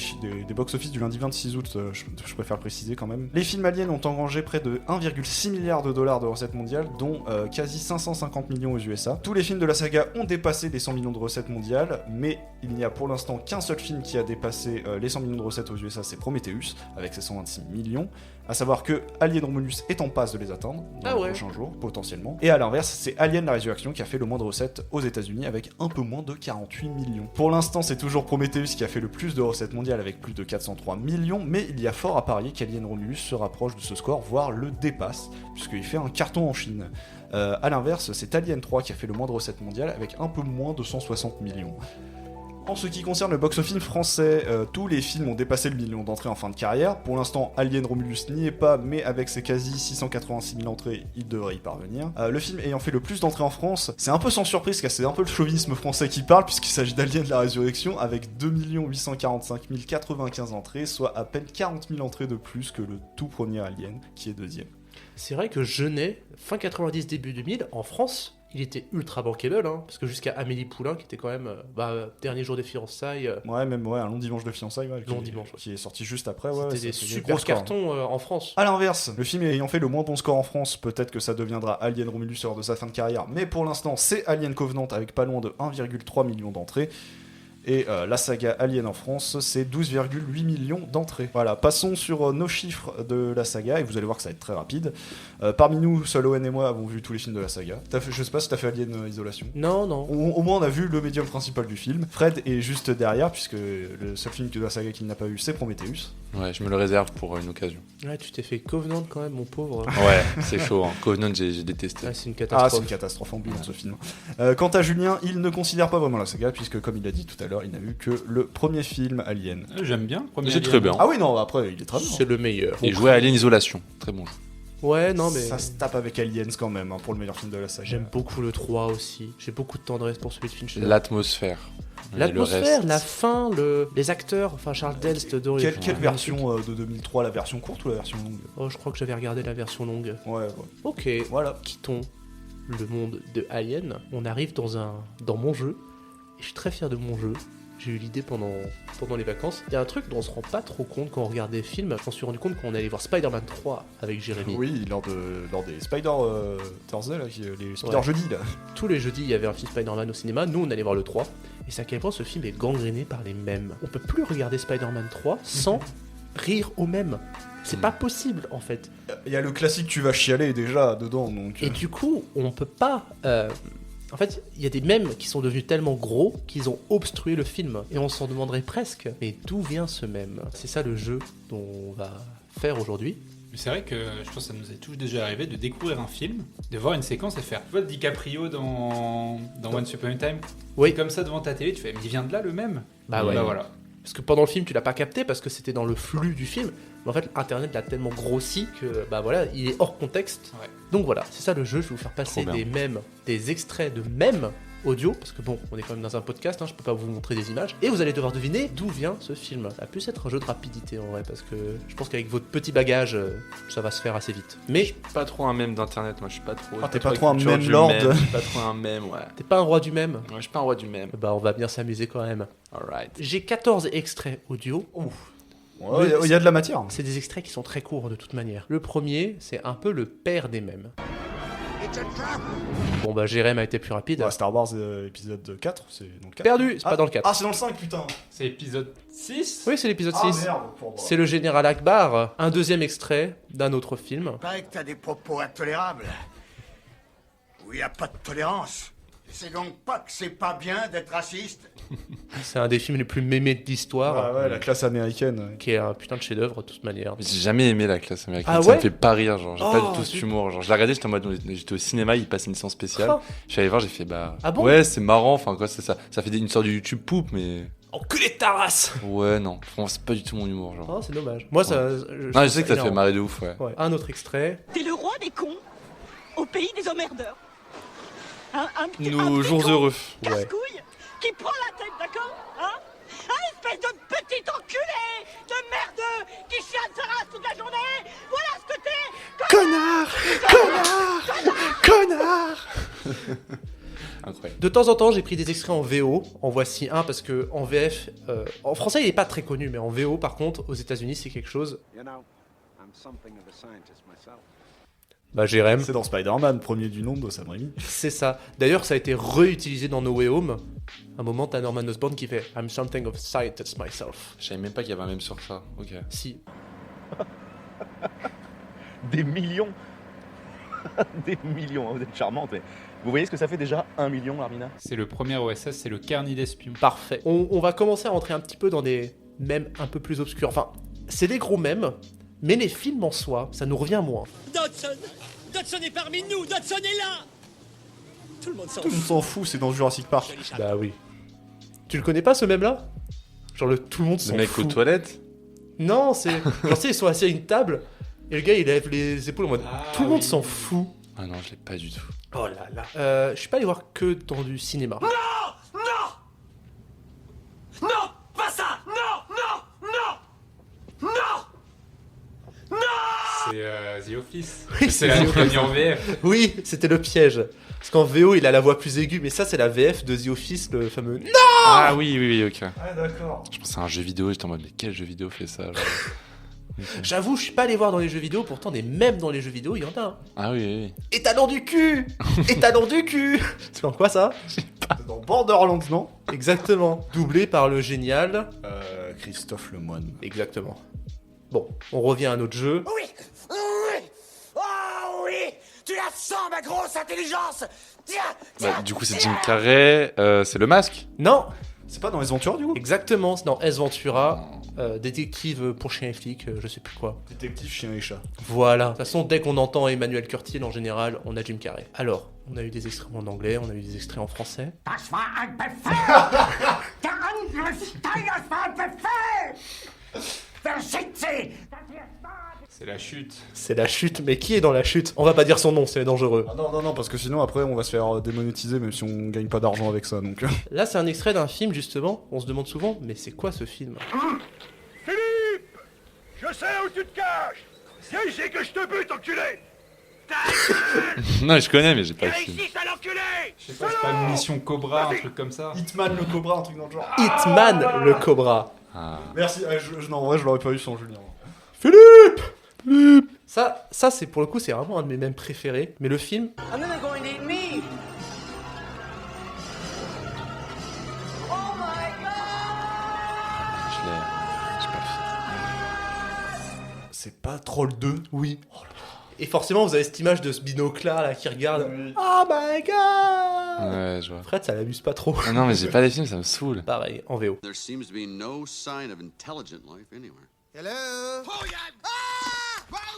box-office du lundi 26 août. Je préfère le préciser quand même. Les films Alien ont engrangé près de 1,6 milliard de dollars de recettes mondiales, dont quasi 550 millions aux USA. Tous les films de la saga ont dépassé les 100 millions de recettes mondiales, mais il n'y a pour l'instant qu'un seul film qui a dépassé les 100 millions de recettes aux USA, c'est Prometheus, avec ses 126 millions. À savoir que Alien Romulus est en passe de les atteindre dans les prochains jours, potentiellement. Et à l'inverse, c'est Alien la Résurrection qui a fait le moins de recettes aux États-Unis avec un peu moins de 48 millions. Pour l'instant, c'est toujours Prometheus qui a fait le plus de recettes mondiales avec plus de 403 millions, mais il y a fort à parier qu'Alien Romulus se rapproche de ce score, voire le dépasse, puisqu'il fait un carton en Chine. À l'inverse, c'est Alien 3 qui a fait le moins de recettes mondiales avec un peu moins de 160 millions. En ce qui concerne le box-office français, tous les films ont dépassé le million d'entrées en fin de carrière. Pour l'instant, Alien Romulus n'y est pas, mais avec ses quasi 686 000 entrées, il devrait y parvenir. Le film ayant fait le plus d'entrées en France, c'est un peu sans surprise car c'est un peu le chauvinisme français qui parle, puisqu'il s'agit d'Alien la Résurrection, avec 2 845 095 entrées, soit à peine 40 000 entrées de plus que le tout premier Alien, qui est deuxième. C'est vrai que Jeunet, fin 90, début 2000, en France, il était ultra bankable, hein, parce que jusqu'à Amélie Poulain, qui était quand même dernier jour des fiançailles. Ouais, même un long dimanche de fiançailles, Dimanche, qui est sorti juste après. C'était des super cartons en France. A l'inverse, le film ayant fait le moins bon score en France, peut-être que ça deviendra Alien Romulus lors de sa fin de carrière, mais pour l'instant, c'est Alien Covenant avec pas loin de 1,3 million d'entrées. Et la saga Alien en France, c'est 12,8 millions d'entrées. Voilà, passons sur nos chiffres de la saga, et vous allez voir que ça va être très rapide. Parmi nous, seul Owen et moi avons vu tous les films de la saga. Je sais pas si t'as fait Alien Isolation. Non. Au moins, on a vu le médium principal du film. Fred est juste derrière, puisque le seul film de la saga qu'il n'a pas vu, c'est Prometheus. Ouais, je me le réserve pour une occasion. Ouais, tu t'es fait Covenant quand même, mon pauvre. Ouais, c'est chaud. Hein. Covenant, j'ai détesté. Ah, c'est une catastrophe. C'est une catastrophe ambulant ce film. Quant à Julien, il ne considère pas vraiment la saga, puisque comme il a dit tout à l'heure, il n'a vu que le premier film Alien. J'aime bien. C'est très bien. Ah oui, non, après, il est très bien. C'est le meilleur. Et jouer à Alien Isolation. Très bon jeu. Ouais, non, mais. Ça se tape avec Aliens quand même, hein, pour le meilleur film de la saga. J'aime beaucoup le 3 aussi. J'ai beaucoup de tendresse pour celui de Fincher. L'atmosphère. L'atmosphère, la fin, les acteurs, enfin Charles Delst. Quelle version de 2003, la version courte ou la version longue? Oh, je crois que j'avais regardé la version longue. Ouais. Ok, Voilà. Quittons le monde de Alien. On arrive dans mon jeu. Et je suis très fier de mon jeu. J'ai eu l'idée pendant les vacances. Il y a un truc dont on se rend pas trop compte quand on regarde des films. Je m'en suis rendu compte quand on allait voir Spider-Man 3 avec Jérémy. Oui, lors des Spider Thursday, là, les Spider jeudi là. Tous les jeudis, il y avait un film Spider-Man au cinéma. Nous, on allait voir le 3. Et c'est à quel point ce film est gangréné par les mèmes. On peut plus regarder Spider-Man 3 sans rire aux mèmes. C'est pas possible en fait. Il y a le classique tu vas chialer déjà dedans. Donc... Et du coup, on peut pas. En fait, il y a des mèmes qui sont devenus tellement gros qu'ils ont obstrué le film. Et on s'en demanderait presque, mais d'où vient ce mème? C'est ça le jeu dont on va faire aujourd'hui. Mais c'est vrai que je pense que ça nous est tous déjà arrivé de découvrir un film, de voir une séquence et faire. Tu vois DiCaprio dans Once Upon a Time. Oui. Et comme ça devant ta télé, tu fais mais il vient de là le même. Bah ouais. Bah voilà. Parce que pendant le film, tu l'as pas capté parce que c'était dans le flux du film. Mais en fait, Internet l'a tellement grossi que bah voilà, il est hors contexte. Ouais. Donc voilà, c'est ça le jeu. Je vais vous faire passer des mèmes, des extraits de mèmes audio, parce que bon, on est quand même dans un podcast, hein, je peux pas vous montrer des images, et vous allez devoir deviner d'où vient ce film. Ça va plus être un jeu de rapidité en vrai, parce que je pense qu'avec votre petit bagage, ça va se faire assez vite. Mais je suis pas trop un mème d'internet, moi je suis pas trop. Ah, t'es pas trop un mème lord. Je suis pas trop un mème, ouais. T'es pas un roi du mème? Ouais, je suis pas un roi du mème. Bah on va bien s'amuser quand même. Alright. J'ai 14 extraits audio. Ouf. Ouais, il y a de la matière. C'est des extraits qui sont très courts de toute manière. Le premier, c'est un peu le père des mèmes. Bon bah Jérém a été plus rapide. Ouais, Star Wars épisode 4, c'est dans le 4. Perdu, c'est pas dans le 4. Ah, c'est dans le 5, putain. C'est épisode 6. Oui, c'est l'épisode 6. Ah merde, c'est le général Akbar. Un deuxième extrait d'un autre film. Paraît que t'as des propos intolérables. Où il n'y a pas de tolérance. C'est donc pas que c'est pas bien d'être raciste? C'est un des films les plus mémés de l'histoire, Ah ouais, la classe américaine. Ouais. qui est un putain de chef-d'œuvre de toute manière. J'ai jamais aimé la classe américaine, Ah ça ouais me fait pas rire, genre j'ai pas Oh, du tout cet zut. humour. Genre je l'ai regardé, j'étais en mode, j'étais au cinéma, il passe une émission spéciale. Ah. Je suis allé voir, j'ai fait bah Ah bon ouais c'est marrant, enfin quoi c'est ça, ça fait une sorte de YouTube poupe mais Enculé de ta race. ouais non, franchement, c'est pas du tout mon humour genre. Oh, c'est dommage. Moi, ça. Non je sais que ça te fait marrer de ouf ouais. Ouais. Un autre extrait. T'es le roi des cons au pays des emmerdeurs. Un petit Nos jours con heureux. Ouais. casse-couille qui prend la tête, d'accord? Hein? Un espèce de petit enculé de merdeux qui chiale sa race toute la journée. Voilà ce que t'es. Connard. Incroyable. De temps en temps, j'ai pris des extraits en VO. En voici un parce que en VF, en français, il est pas très connu, mais en VO, par contre, aux États-Unis, c'est quelque chose. Bah, Jérém, C'est dans Spider-Man, premier du nom de Sam Raimi. c'est ça. D'ailleurs, ça a été réutilisé dans No Way Home. Un moment, t'as Norman Osborn qui fait I'm something of scientist myself. Je savais même pas qu'il y avait un même sur ça. Ok. Si. Des millions. Des millions, hein, vous êtes charmante. Mais vous voyez ce que ça fait déjà 1 million, Armina? C'est le premier OSS, c'est le carnet d'espions. Parfait. On va commencer à rentrer un petit peu dans des mèmes un peu plus obscurs. Enfin, c'est des gros mèmes, mais les films en soi, ça nous revient moins. Dodson est parmi nous, Dodson est là. Tout le monde s'en Tout le monde s'en fout, c'est dans Jurassic Park. Bah oui. Tu le connais pas ce mème-là? Genre tout le monde s'en Le mec fout. aux toilettes. Non, c'est. Genre, tu sais, ils sont assis à une table, et le gars il lève les épaules en mode. Tout le monde s'en fout. Ah non je l'ai pas du tout. Oh là là. Je suis pas allé voir que dans du cinéma. Non, pas ça. Non. C'est The Office. Oui, C'est la première VF. Oui, c'était le piège. Parce qu'en VO, il a la voix plus aiguë, mais ça, c'est la VF de The Office, le fameux. Ah oui ok. Ah d'accord. Je pensais à un jeu vidéo, j'étais en mode mais quel jeu vidéo fait ça genre. J'avoue, je suis pas allé voir dans les jeux vidéo, pourtant, des mèmes dans les jeux vidéo, il y en a un. Ah oui. Étalon du cul. Étalon du cul. C'est dans quoi ça? C'est dans Borderlands, non? Exactement. Doublé par le génial. Christophe Lemoine. Exactement. Bon, on revient à un autre jeu. Oui. Oh oui. Tu la sens, ma grosse intelligence. Tiens. Bah, du coup c'est Jim Carrey, c'est le masque. Non, C'est pas dans les Aventures du coup? exactement, c'est dans S Ventura, détective pour chien et flic, je sais plus quoi. Détective, chien et chat. Voilà. De toute façon, dès qu'on entend Emmanuel Curtil, en général, on a Jim Carrey. Alors, on a eu des extraits en anglais, on a eu des extraits en français. C'est la chute. C'est la chute, mais qui est dans la chute? On va pas dire son nom, c'est dangereux. Ah non, parce que sinon après on va se faire démonétiser même si on gagne pas d'argent avec ça donc. Là, c'est un extrait d'un film, justement. On se demande souvent, mais c'est quoi ce film? Je sais où tu te caches. Viens ici que je te bute, enculé. Non je connais mais j'ai pas le Viens film. ici, sale enculé. Je sais pas, c'est pas une mission Cobra, un truc comme ça. Hitman le Cobra, un truc dans le genre. Hitman, le Cobra. Ah. Merci, non en vrai je l'aurais pas eu sans Julien. Philippe. Ça c'est pour le coup, c'est vraiment un de mes mèmes préférés. Mais le film, I'm never going to eat me. J'ai pas le film. C'est pas Troll 2? oui. Et forcément, vous avez cette image de ce binocle-là là, qui regarde. Oui. Oh my god. Ouais je vois. Fred, ça l'amuse pas trop. Ah non mais j'ai pas les films, ça me saoule. Pareil, en VO. There seems to be no sign of intelligent life anywhere.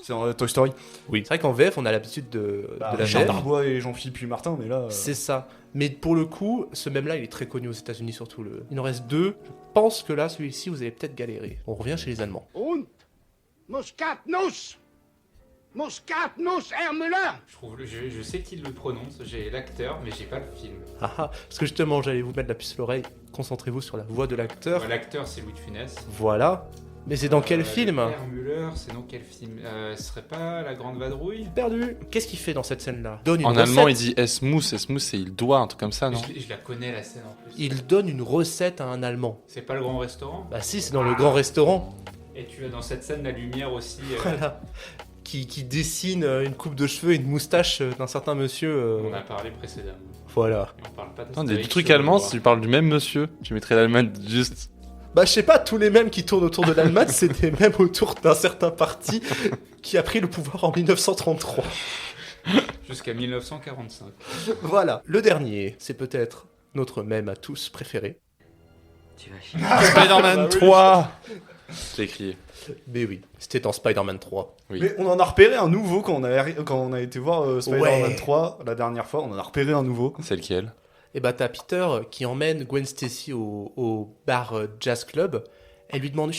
C'est dans Toy Story. Oui. C'est vrai qu'en VF, on a l'habitude de la Richard VF. Darbois et Jean-Philippe puis Martin, mais là. C'est ça. Mais pour le coup, ce même-là, il est très connu aux États-Unis surtout. Il en reste deux. Je pense que là, celui-ci, vous allez peut-être galérer. On revient chez les Allemands. Und Muskatnuss. Muskatnuss, Herr Müller. Je sais qui le prononce, j'ai l'acteur, mais j'ai pas le film. Ah ah, parce que justement, j'allais vous mettre la puce à l'oreille. Concentrez-vous sur la voix de l'acteur. L'acteur, c'est Louis de Funès. Voilà. Mais c'est dans quel film? Père Müller, c'est dans quel film Ce serait pas La Grande Vadrouille? Perdu. Qu'est-ce qu'il fait dans cette scène-là? Donne une En recette. allemand il dit S-mousse c'est il doit, un truc comme ça non? Je la connais la scène en plus. Il donne une recette à un Allemand. C'est pas Le Grand Restaurant? Bah si, c'est dans le grand restaurant. Et tu as dans cette scène la lumière aussi. Voilà. Qui dessine une coupe de cheveux et une moustache d'un certain monsieur. On a parlé précédemment. Voilà. Et on parle pas Attends, des d'Astérix trucs sur le allemands, droit. si tu parles du même monsieur, tu mettrais l'Allemagne juste. Bah je sais pas, tous les mêmes qui tournent autour de l'Allemagne, c'est des mêmes autour d'un certain parti qui a pris le pouvoir en 1933. Jusqu'à 1945. Voilà, le dernier, c'est peut-être notre mème à tous préféré. Tu vas chier. Spider-Man 3. Je l'ai crié. Mais oui, c'était dans Spider-Man 3. Oui. Mais on en a repéré un nouveau quand on a été voir Spider-Man Ouais. 3 la dernière fois. On en a repéré un nouveau. C'est lequel? Et bah t'as Peter qui emmène Gwen Stacy au bar Jazz Club. Elle lui demande,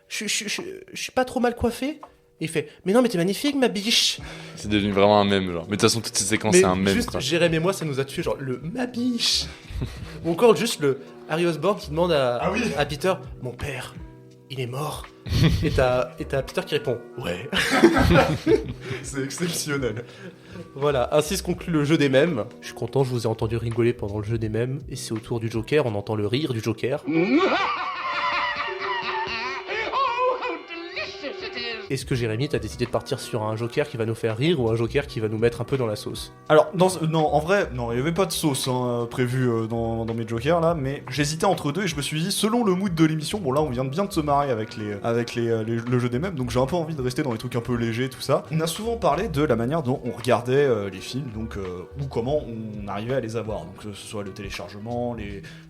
je suis pas trop mal coiffé? Et il fait, mais non mais t'es magnifique ma biche. C'est devenu vraiment un mème, genre. Mais de toute façon, toutes ces séquences, Mais c'est un mème, juste, quoi. Jérémy et moi, ça nous a tué, genre le ma biche. Ou encore juste le Harry Osborn qui demande à Peter, mon père, il est mort. et t'as Peter qui répond, ouais. C'est exceptionnel. Voilà, ainsi se conclut le jeu des mèmes. Je suis content, je vous ai entendu rigoler pendant le jeu des mèmes. Et c'est au tour du Joker, on entend le rire du Joker. Est-ce que Jérémy, t'as décidé de partir sur un Joker qui va nous faire rire ou un Joker qui va nous mettre un peu dans la sauce? Alors, non, en vrai, non, il n'y avait pas de sauce prévue dans mes jokers là, mais j'hésitais entre deux et je me suis dit, selon le mood de l'émission, bon là on vient de bien de se marrer avec le jeu des mèmes, donc j'ai un peu envie de rester dans les trucs un peu légers, tout ça. On a souvent parlé de la manière dont on regardait les films, donc ou comment on arrivait à les avoir, donc que ce soit le téléchargement,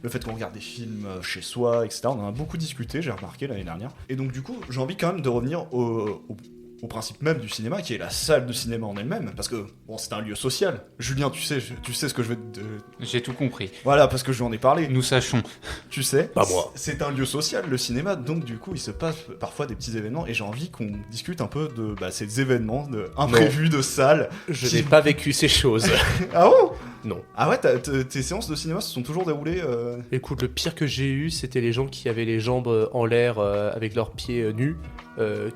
le fait qu'on regarde des films chez soi, etc. On en a beaucoup discuté, j'ai remarqué l'année dernière. Et donc du coup, j'ai envie quand même de revenir au principe même du cinéma, qui est la salle de cinéma en elle-même, parce que bon, c'est un lieu social. Julien, tu sais ce que je veux te... J'ai tout compris. Voilà, parce que je lui en ai parlé. Nous sachons. Tu sais, Pas moi. c'est un lieu social, le cinéma, donc du coup, il se passe parfois des petits événements, et j'ai envie qu'on discute un peu de ces événements imprévus de salle. Je n'ai pas vécu ces choses. Ah bon? Non. Ah ouais, tes séances de cinéma se sont toujours déroulées Écoute, le pire que j'ai eu, c'était les gens qui avaient les jambes en l'air avec leurs pieds nus,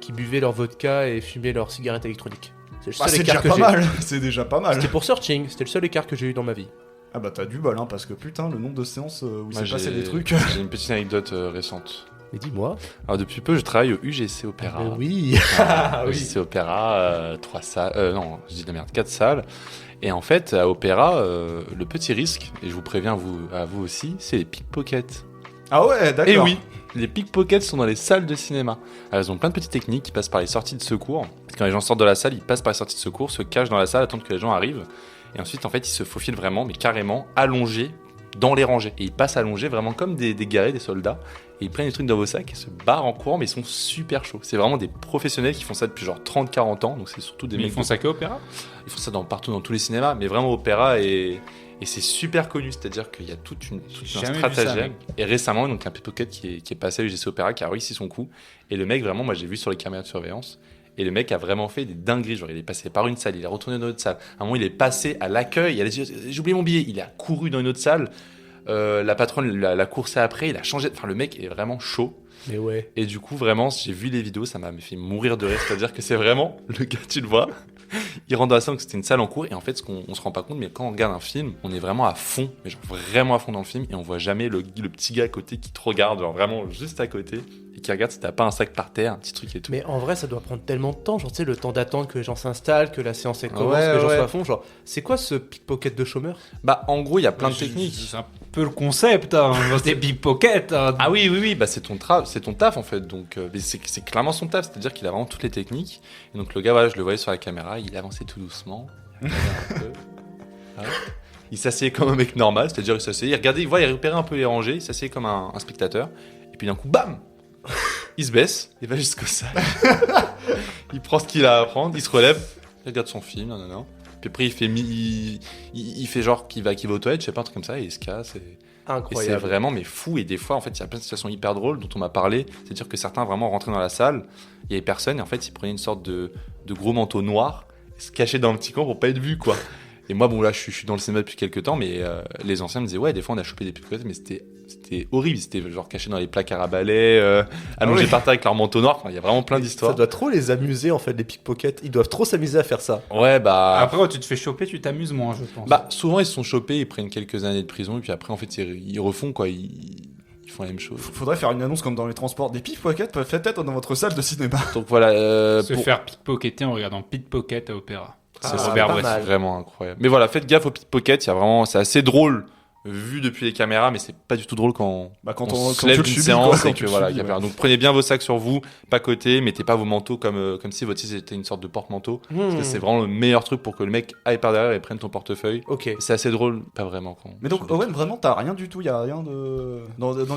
qui buvaient leur vodka et fumaient leurs cigarettes électroniques. C'est le seul c'est écart déjà que pas j'ai. mal, c'est déjà pas mal. C'était pour Searching, c'était le seul écart que j'ai eu dans ma vie. Ah bah t'as du bol, hein, parce que putain, le nombre de séances où il Moi, s'est passé j'ai- des trucs... J'ai une petite anecdote récente. Mais dis-moi. Alors, depuis peu, je travaille au UGC Opéra. Oui. Ah, oui. UGC Opéra, 3 salles. Non, je dis de la merde, 4 salles. Et en fait, à Opéra, le petit risque, et je vous préviens à vous aussi, c'est les pickpockets. Ah ouais, d'accord. Et oui, les pickpockets sont dans les salles de cinéma. Alors, ils ont plein de petites techniques qui passent par les sorties de secours. Quand les gens sortent de la salle, ils passent par les sorties de secours, se cachent dans la salle, attendent que les gens arrivent. Et ensuite, en fait, ils se faufilent vraiment, mais carrément, allongés dans les rangées. Et ils passent allongés vraiment comme des guerriers, des soldats. Et ils prennent des trucs dans vos sacs et se barrent en courant, mais ils sont super chauds. C'est vraiment des professionnels qui font ça depuis genre 30-40 ans. Donc c'est surtout des Mais ils mecs font ça qu'à Opéra? Ils font ça partout dans tous les cinémas, mais vraiment Opéra et c'est super connu, c'est-à-dire qu'il y a tout un jamais vu ça, stratagème. mec. Et récemment, donc un pickpocket qui est passé à l'UGC Opéra, qui a réussi son coup. Et le mec, vraiment, moi j'ai vu sur les caméras de surveillance, et le mec a vraiment fait des dingueries. Genre, il est passé par une salle, il est retourné dans une autre salle. À un moment, il est passé à l'accueil, il a dit j'ai oublié mon billet, il a couru dans une autre salle. La patronne l'a coursé après, il a changé. Enfin, le mec est vraiment chaud. Mais ouais. Et du coup, vraiment, j'ai vu les vidéos, ça m'a fait mourir de rire. C'est-à-dire que c'est vraiment le gars, tu le vois, il rentre dans la salle, donc c'était une salle en cours. Et en fait, on se rend pas compte, mais quand on regarde un film, on est vraiment à fond, mais genre vraiment à fond dans le film. Et on voit jamais le petit gars à côté qui te regarde, genre vraiment juste à côté, et qui regarde si t'as pas un sac par terre, un petit truc et tout. Mais en vrai, ça doit prendre tellement de temps, genre tu sais, le temps d'attendre que les gens s'installent, que la séance elle commence, Ouais, que les gens ouais. soient à fond. Genre, c'est quoi ce pickpocket de chômeur? Bah, en gros, il y a plein de C'est techniques. un peu le concept, hein. Des pickpockets. Hein. Ah oui, bah c'est ton taf en fait. Donc mais c'est clairement son taf, c'est-à-dire qu'il a vraiment toutes les techniques. Et donc le gars, voilà, je le voyais sur la caméra, il avançait tout doucement. Il regardait un peu. Ah ouais. Il s'asseyait comme un mec normal, c'est-à-dire il s'asseyait, il repérait un peu les rangées, il s'asseyait comme un spectateur. Et puis d'un coup, bam, il se baisse, il va jusqu'au salle. Il prend ce qu'il a à prendre, il se relève, il regarde son film, non. Puis après il fait genre qu'il va aux toilettes, je sais pas, un truc comme ça, et il se casse. Et c'est Incroyable. vraiment mais fou. Et des fois, en fait, il y a plein de situations hyper drôles dont on m'a parlé. C'est-à-dire que certains vraiment rentraient dans la salle, il y avait personne, et en fait, ils prenaient une sorte de gros manteau noir, se cachaient dans un petit coin pour pas être vus, quoi. Et moi, bon, là, je suis dans le cinéma depuis quelques temps, mais les anciens me disaient, ouais, des fois, on a chopé des pickpockets, mais c'était horrible. C'était genre caché dans les placards à balai, allongés par terre avec leur manteau noir. Enfin, il y a vraiment plein Ça d'histoires. doit trop les amuser en fait, les pickpockets. Ils doivent trop s'amuser à faire ça. Ouais, bah. Après, quand tu te fais choper, tu t'amuses moins, je pense. Bah, souvent, ils se sont chopés, ils prennent quelques années de prison, et puis après, en fait, ils refont, quoi. Ils font la même chose. Faudrait faire une annonce comme dans les transports. Des pickpockets peuvent être dans votre salle de cinéma. Donc voilà. Se faire pickpocketer en regardant Pickpocket à Opéra. C'est Ah, super, pas ouais, mal. c'est vraiment incroyable. Mais voilà, faites gaffe aux pickpockets, c'est assez drôle vu depuis les caméras, mais c'est pas du tout drôle quand Quand on on se lève tu le d'une subis, séance quoi, et quand que tu le voilà, subis, il y a ouais. donc prenez bien vos sacs sur vous, pas côté, mettez pas vos manteaux comme si votre site était une sorte de porte-manteau. Parce que c'est vraiment le meilleur truc pour que le mec aille par derrière et prenne ton portefeuille. Ok. C'est assez drôle, pas vraiment. Mais donc, Owen, vraiment, t'as rien du tout, y a rien de.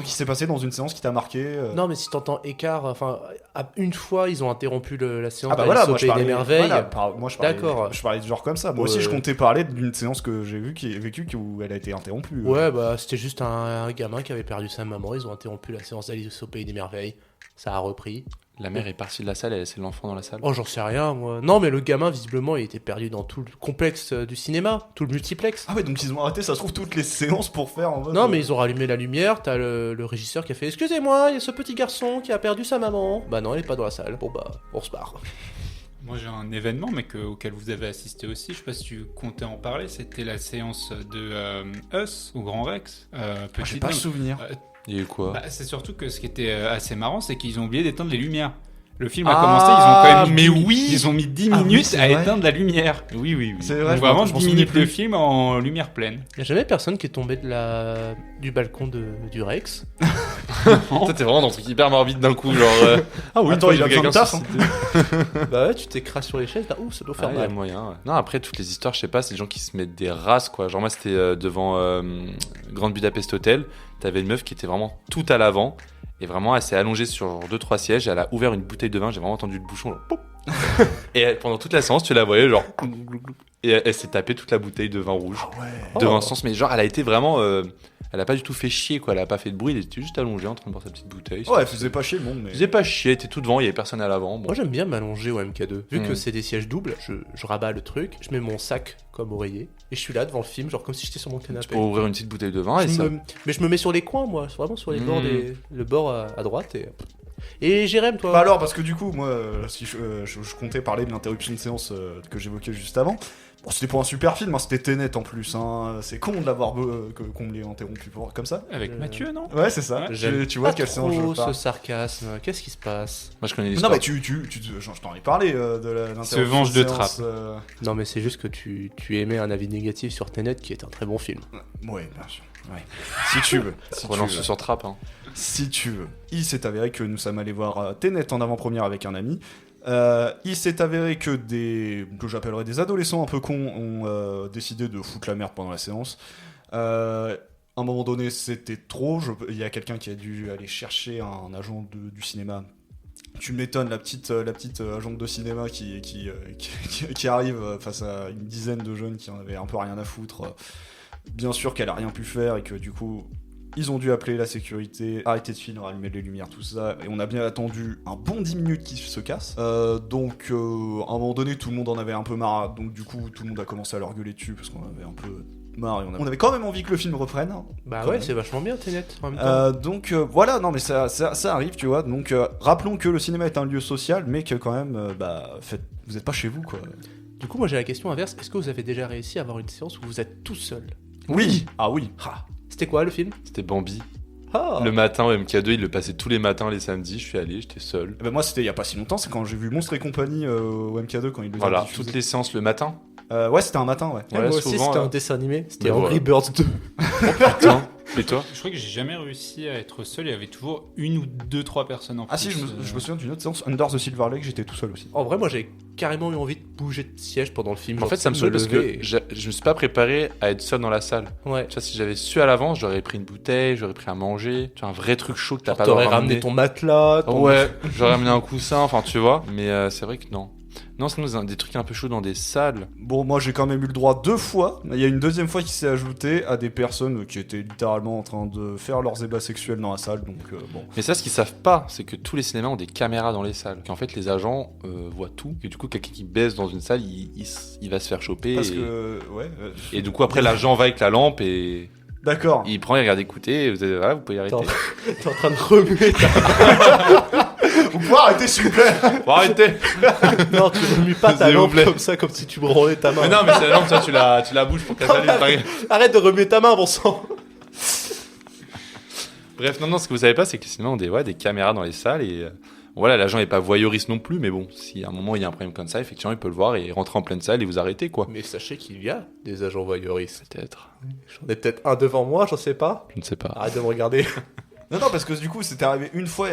Qui s'est passé dans une séance qui t'a marqué Non, mais si t'entends écart, enfin, une fois, ils ont interrompu la séance Ah bah d'aller voilà, moi je sauter parlais des merveilles. moi je parlais, D'accord. je parlais de genre comme ça. Moi Ouais. aussi je comptais parler d'une séance que j'ai vécue où elle a été interrompue. Ouais, bah c'était juste un gamin qui avait perdu sa maman. Ils ont interrompu la séance d'Alice au Pays des Merveilles. Ça a repris. La mère est partie de la salle, elle a laissé l'enfant dans la salle. Oh, j'en sais rien, moi. Non, mais le gamin, visiblement, il était perdu dans tout le complexe du cinéma, tout le multiplex. Ah ouais, donc ils ont arrêté, ça se trouve, toutes les séances pour faire en mode. Non, mais ils ont rallumé la lumière. T'as le régisseur qui a fait excusez-moi, il y a ce petit garçon qui a perdu sa maman. Bah non, il est pas dans la salle. Bon, bah, on se barre. Moi j'ai un événement mais auquel vous avez assisté aussi, je sais pas si tu comptais en parler, c'était la séance de Us au Grand Rex. J'ai pas le souvenir. Il y a eu quoi C'est surtout que ce qui était assez marrant, c'est qu'ils ont oublié d'éteindre les lumières. Le film a commencé, ils ont quand même ils ont mis 10 minutes à éteindre la lumière. Oui. C'est vrai, Donc vraiment je m'en 10 souvenais minutes plus. le film en lumière pleine. Y a jamais personne qui est tombé du balcon du Rex. Toi, t'es vraiment dans un truc hyper morbide d'un coup, genre. Ah oui, Attends, il a besoin de taf, hein. Bah ouais, tu t'écrases sur les chaises. Ouh, ça doit faire Il y a mal. moyen. Ouais. Non, après, toutes les histoires, je sais pas, c'est des gens qui se mettent des races, quoi. Genre, moi, c'était devant Grande Budapest Hotel. T'avais une meuf qui était vraiment tout à l'avant. Et vraiment, elle s'est allongée sur 2-3 sièges. Elle a ouvert une bouteille de vin. J'ai vraiment entendu le bouchon, genre, pop. Et pendant toute la séance, tu la voyais, genre. Et elle s'est tapée toute la bouteille de vin rouge. Devant le sens. Mais genre, elle a été vraiment. Elle a pas du tout fait chier, quoi. Elle a pas fait de bruit. Elle était juste allongée en train de boire sa petite bouteille. Ouais, elle faisait pas chier le monde, mais. Elle faisait pas chier. Elle était tout devant. Il y avait personne à l'avant. Bon. Moi j'aime bien m'allonger au MK2. Vu que Mm. c'est des sièges doubles, je rabats le truc, je mets mon sac comme oreiller et je suis là devant le film, genre comme si j'étais sur mon canapé. Pour ouvrir une petite bouteille de vin. Et ça. Mais je me mets sur les coins, moi, vraiment sur les Mm. bords, le bord à droite. Et Jérém, toi Bah alors, parce que du coup, moi, si je comptais parler de l'interruption de séance que j'évoquais juste avant. Bon, c'était pas un super film, hein, c'était Tenet en plus. Hein. C'est con de l'avoir qu'on me l'ait interrompu comme ça. Avec Mathieu, non? Ouais, c'est ça. J'aime Tu vois pas quelle séance je trop parle. ce sarcasme. Qu'est-ce qui se passe? Moi, je connais Non, l'histoire. mais je t'en ai parlé de l'interruption venge de séance, trappe. Non, mais c'est juste que tu émets un avis négatif sur Tenet qui est un très bon film. Ouais, bien sûr. Ouais. Si tu veux. Si tu Relance veux. sur trappe. Hein. Si tu veux. Il s'est avéré que nous sommes allés voir Tenet en avant-première avec un ami. Il s'est avéré que que j'appellerais des adolescents un peu cons ont décidé de foutre la merde pendant la séance. À un moment donné, c'était trop. Il y a quelqu'un qui a dû aller chercher un agent du cinéma. Tu m'étonnes, la petite agente de cinéma qui arrive face à une dizaine de jeunes qui en avaient un peu rien à foutre. Bien sûr qu'elle a rien pu faire et que du coup ils ont dû appeler la sécurité, arrêter de filmer, allumer les lumières, tout ça, et on a bien attendu un bon 10 minutes qu'ils se cassent. Donc à un moment donné tout le monde en avait un peu marre, donc du coup tout le monde a commencé à leur gueuler dessus parce qu'on avait un peu marre et on avait quand même envie que le film reprenne. Bah Quand ouais, même. c'est vachement bien Tenet en même temps. Donc voilà, non mais ça arrive, tu vois. Donc rappelons que le cinéma est un lieu social, mais que quand même, vous êtes pas chez vous, quoi. Du coup, moi j'ai la question inverse. Est-ce que vous avez déjà réussi à avoir une séance où vous êtes tout seul? Oui. Ah oui. Ah. C'était quoi le film? C'était Bambi. Ah. Le matin au MK2, il le passait tous les matins, les samedis. Je suis allé, j'étais seul. Eh ben moi c'était il y a pas si longtemps, c'est quand j'ai vu Monstres et compagnie au MK2 quand il le Voilà, diffusé. toutes les séances le matin. Ouais, c'était un matin, ouais. Ouais, Ouais, moi aussi souvent, c'était là. un dessin animé. C'était Mais Angry voilà. Birds 2. Putain. Et toi? Je crois que j'ai jamais réussi à être seul, il y avait toujours une ou deux, trois personnes en plus. Ah si, je me souviens d'une autre séance, Under the Silver Lake, j'étais tout seul aussi. En vrai, moi j'avais carrément eu envie de bouger de siège pendant le film. En genre, fait, ça me saoule parce que lever et- je me suis pas préparé à être seul dans la salle. Ouais. Tu vois, si j'avais su à l'avance, j'aurais pris une bouteille, j'aurais pris à manger. Tu vois, un vrai truc chaud que t'as Genre, pas le droit t'aurais de ramené ton matelas. ton- Ouais, j'aurais ramené un coussin, enfin tu vois. Mais c'est vrai que non. Non, sinon, c'est des trucs un peu chauds dans des salles. Bon, moi j'ai quand même eu le droit 2 fois. Il y a une deuxième fois qui s'est ajoutée à des personnes qui étaient littéralement en train de faire leurs ébats sexuels dans la salle, donc bon. Mais ça, ce qu'ils savent pas, c'est que tous les cinémas ont des caméras dans les salles. Qu'en fait, les agents voient tout. Et du coup, quelqu'un qui baisse dans une salle, il va se faire choper. Parce et... que, ouais. Et du coup, après, l'agent va avec la lampe et D'accord. il prend, il regarde, écoutez, vous pouvez arrêter. T'es en train de remuer ta... Vous pouvez arrêter s'il vous plaît. Bon, arrêtez. Non, tu remues pas ta S'il vous lampe plaît. comme ça, comme si tu branlais ta main. Mais non, mais c'est la lampe, ça, tu la bouges pour qu'elle s'allume. Arrête de remuer ta main, bon sang. Bref, non, ce que vous savez pas, c'est que les cinémas ont des caméras dans les salles et Voilà, l'agent est pas voyeuriste non plus, mais bon, si à un moment il y a un problème comme ça, effectivement, il peut le voir et rentrer en pleine salle et vous arrêter, quoi. Mais sachez qu'il y a des agents voyeuristes. Peut-être. J'en ai peut-être un devant moi, j'en sais pas. Je ne sais pas. Arrête de me regarder. Non, parce que du coup, c'était arrivé une fois,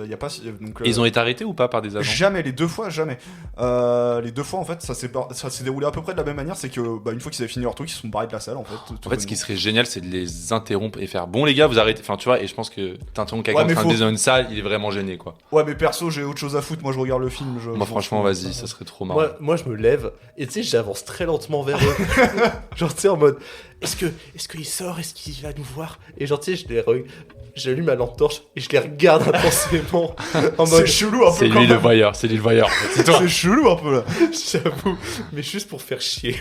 il y a pas. Donc, Et ils ont été arrêtés ou pas par des agents? Jamais, les 2 fois, jamais. Les 2 fois, en fait, ça s'est déroulé à peu près de la même manière. C'est que, une fois qu'ils avaient fini leur truc, ils se sont barrés de la salle, en fait. En fait, ce qui serait génial, c'est de les interrompre et faire bon, les gars, vous arrêtez. Enfin, tu vois, et je pense que t'interromps quelqu'un Ouais, mais en train de dans une salle, il est vraiment gêné, quoi. Ouais, mais perso, j'ai autre chose à foutre. Moi, je regarde le film. Moi, franchement, vas-y, ça serait trop marrant. Moi, je me lève et tu sais, j'avance très lentement vers eux. Genre, tu sais, en mode, est-ce qu'il sort, est-ce qu'il va nous voir? Et genre, tu sais, j'allume ma lampe torche et je les regarde intensément. En mode, c'est chelou un peu. C'est lui le voyeur, c'est lui le voyeur. C'est toi. C'est chelou un peu là. j'avoue, mais juste pour faire chier.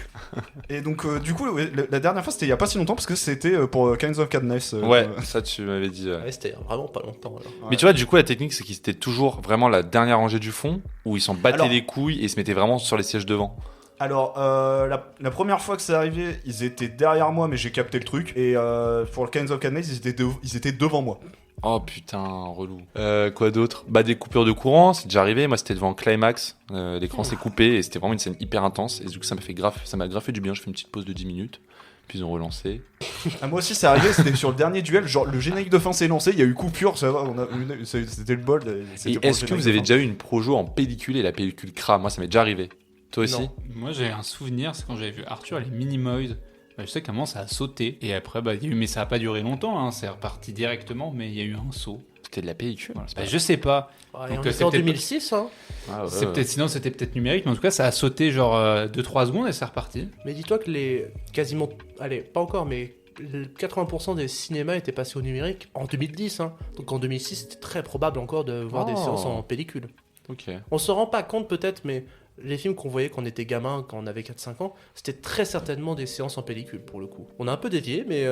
Et donc, du coup, ouais, la dernière fois, c'était il y a pas si longtemps parce que c'était pour Kinds of Madness. Ouais, ça tu m'avais dit. Ouais, c'était vraiment pas longtemps alors. Mais tu vois, du coup, la technique, c'est qu'ils étaient toujours vraiment la dernière rangée du fond, où ils s'en battaient Alors- les couilles et se mettaient vraiment sur les sièges devant. Alors, la première fois que c'est arrivé, ils étaient derrière moi, mais j'ai capté le truc. Et pour le Kinds of Madness, ils étaient devant moi. Oh putain, relou. Quoi d'autre? Bah, des coupures de courant, c'est déjà arrivé. Moi, c'était devant Climax. L'écran s'est coupé et c'était vraiment une scène hyper intense. Et du coup, ça m'a grave fait du bien. Je fais une petite pause de 10 minutes. Puis ils ont relancé. Ah, moi aussi, c'est arrivé, c'était sur le dernier duel. Genre, le générique de fin s'est lancé, il y a eu coupure, ça va, c'était le bol. Et est-ce que vous avez déjà eu une projo en pellicule et la pellicule crame? Moi, ça m'est déjà arrivé. Toi aussi? Non. Moi, j'ai un souvenir, c'est quand j'avais vu Arthur et les Minimoys. Je sais qu'à un moment, ça a sauté. Et après, il y a eu, mais ça a pas duré longtemps, hein, c'est reparti directement, mais il y a eu un saut. C'était de la pellicule. Voilà, c'est pas Je sais pas. Ouais, Donc, on c'est était en peut-être- 2006, hein. Ah, ouais, C'est ouais. peut-être, sinon, c'était peut-être numérique, mais en tout cas, ça a sauté genre 2-3 secondes et c'est reparti. Mais dis-toi que quasiment, allez, pas encore, mais 80% des cinémas étaient passés au numérique en 2010, hein. Donc en 2006, c'était très probable encore de voir des Oh. séances en pellicule. Ok. On se rend pas compte peut-être, mais les films qu'on voyait quand on était gamin, quand on avait 4-5 ans, c'était très certainement des séances en pellicule pour le coup. On a un peu dévié, mais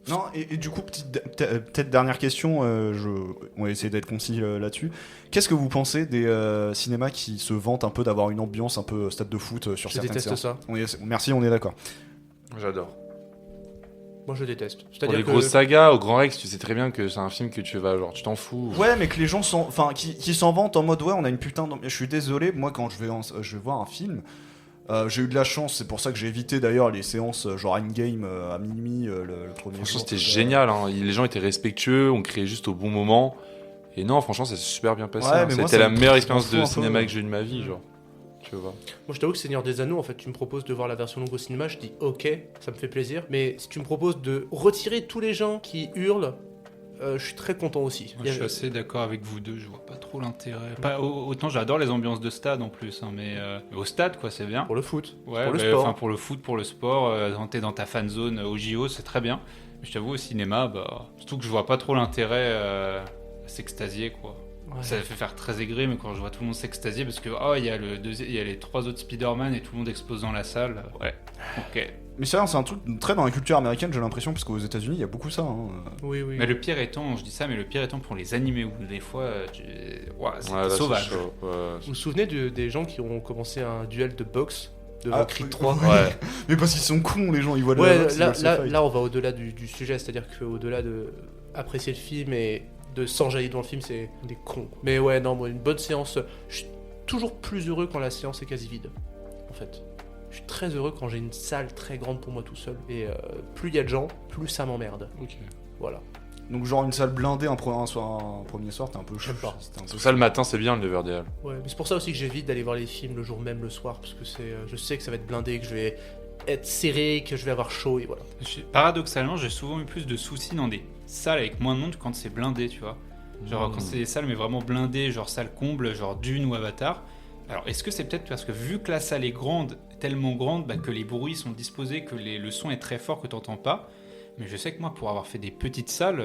Non, et du coup, peut-être dernière question, on va essayer d'être concis là-dessus. Qu'est-ce que vous pensez des cinémas qui se vantent un peu d'avoir une ambiance un peu stade de foot sur je certaines déteste séances ça. Merci, on est d'accord. J'adore. Moi je déteste. Pour C'est-à-dire les que grosses sagas, au Grand Rex, tu sais très bien que c'est un film que tu vas, genre, tu t'en fous. Ouais, mais que les gens qui s'en vantent en mode ouais, on a une putain d'ambiance. Je suis désolé, moi quand je vais voir un film, j'ai eu de la chance, c'est pour ça que j'ai évité d'ailleurs les séances genre Endgame à minuit le premier Franchement, jour. c'était génial. Hein. Les gens étaient respectueux, on créait juste au bon moment. Et non, franchement, ça s'est super bien passé. Ouais, hein. mais moi, C'était ça la me meilleure fout expérience un peu. de cinéma que j'ai eu de ma vie, genre. Tu vois. moi je t'avoue que Seigneur des Anneaux, en fait, tu me proposes de voir la version longue au cinéma, je dis ok, ça me fait plaisir. Mais si tu me proposes de retirer tous les gens qui hurlent, je suis très content aussi. Moi, Il y je suis a- assez d'accord avec vous deux, je vois pas trop l'intérêt. Pas, autant j'adore les ambiances de stade en plus, hein, mais au stade, quoi, c'est bien. Pour le foot, Ouais, pour le bah, sport. enfin, pour le foot, pour le sport, quand t'es dans ta fan zone au JO, c'est très bien. Mais je t'avoue, au cinéma, surtout que je vois pas trop l'intérêt à s'extasier, quoi. Ouais. Ça fait faire très aigri, mais quand je vois tout le monde s'extasier, parce que il y a il y a les 3 autres Spider-Man et tout le monde explose dans la salle. Ouais, ok. Mais ça, c'est un truc très dans la culture américaine, j'ai l'impression, parce qu'aux États-Unis, il y a beaucoup ça. Hein. Oui, oui. Mais le pire étant, je dis ça, mais le pire étant pour les animés où des fois, c'est Ouais, là, c'est sauvage. chaud. Ouais. Vous vous souvenez des gens qui ont commencé un duel de boxe devant Ah, Creed 3? Ouais. Mais parce qu'ils sont cons, les gens, ils voient de Ouais, la boxe, ils veulent se fight. là, on va au-delà du sujet, c'est-à-dire qu'au-delà de apprécier le film et de s'enjailler dans le film, c'est des cons. Mais ouais, non, moi, une bonne séance, je suis toujours plus heureux quand la séance est quasi vide, en fait. Je suis très heureux quand j'ai une salle très grande pour moi tout seul. Et plus il y a de gens, plus ça m'emmerde. Ok. Voilà. Donc, genre une salle blindée un premier soir, t'es un peu chaud. J'aime pas. C'était un peu Tout ça le matin, c'est bien le Riverdale. Ouais, mais c'est pour ça aussi que j'évite d'aller voir les films le jour même, le soir, parce que je sais que ça va être blindé, que je vais être serré, que je vais avoir chaud, et voilà. Paradoxalement, j'ai souvent eu plus de soucis dans des salles avec moins de monde quand c'est blindé, tu vois. Genre quand c'est des salles mais vraiment blindées, genre salle comble, genre Dune ou Avatar. Alors est-ce que c'est peut-être parce que vu que la salle est grande, tellement grande, que les bruits sont disposés, que le son est très fort que t'entends pas. Mais je sais que moi, pour avoir fait des petites salles,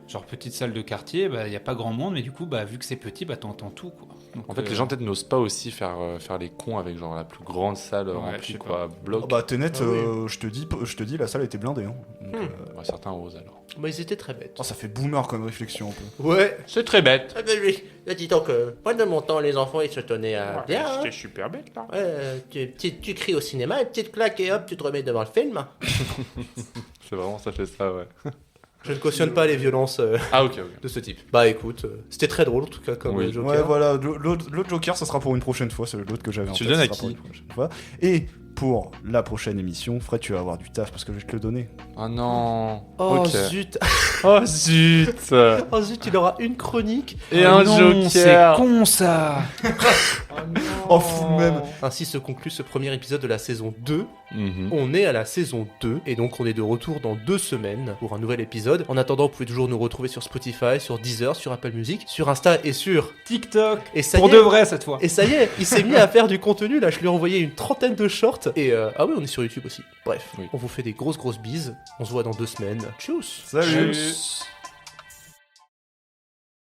genre petites salles de quartier, il n'y a pas grand monde, mais du coup, vu que c'est petit, t'entends tout, quoi. Donc, En fait, les gens peut-être n'osent pas aussi faire les cons avec genre la plus grande salle je remplie, sais quoi. Bloc. Oh bah Tenet, Ah oui. je te dis, la salle était blindée. Hein. Donc, Ouais, certains osent alors. Bah, ils étaient très bêtes. oh, ça fait boomer comme réflexion un peu. Ouais. C'est très bête. Ah bah oui, là dis donc, moi de mon temps, les enfants ils se tenaient à bien. Hein. C'était super bête là. Ouais, tu cries au cinéma, une petite claque et hop, tu te remets devant le film. C'est vraiment ça fait ça, ouais. Je ne cautionne pas les violences Ah, ok. de ce type. Bah écoute, c'était très drôle en tout cas comme Oui. Joker. Ouais, voilà, l'autre Joker, ça sera pour une prochaine fois, c'est l'autre que j'avais en Tu tête. le donnes ça à sera pour qui une prochaine fois. Et pour la prochaine émission, Fred, tu vas avoir du taf parce que je vais te le donner. Oh non. Oh Ok. zut. Oh zut. Oh zut, il aura une chronique. Et Oh un non, Joker. C'est con ça. Oh, fou même. Ainsi se conclut ce premier épisode de la saison 2. Mhm. On est à la saison 2 et donc on est de retour dans 2 semaines pour un nouvel épisode. En attendant, vous pouvez toujours nous retrouver sur Spotify, sur Deezer, sur Apple Music, sur Insta et sur... TikTok. Et ça Pour y est, de vrai cette fois. Et ça y est, il s'est mis à faire du contenu. Là, je lui ai envoyé une trentaine de shorts. Et ah oui, on est sur YouTube aussi. Bref, Oui. on vous fait des grosses bises. On se voit dans 2 semaines. Tchuss. Salut. Tchuss.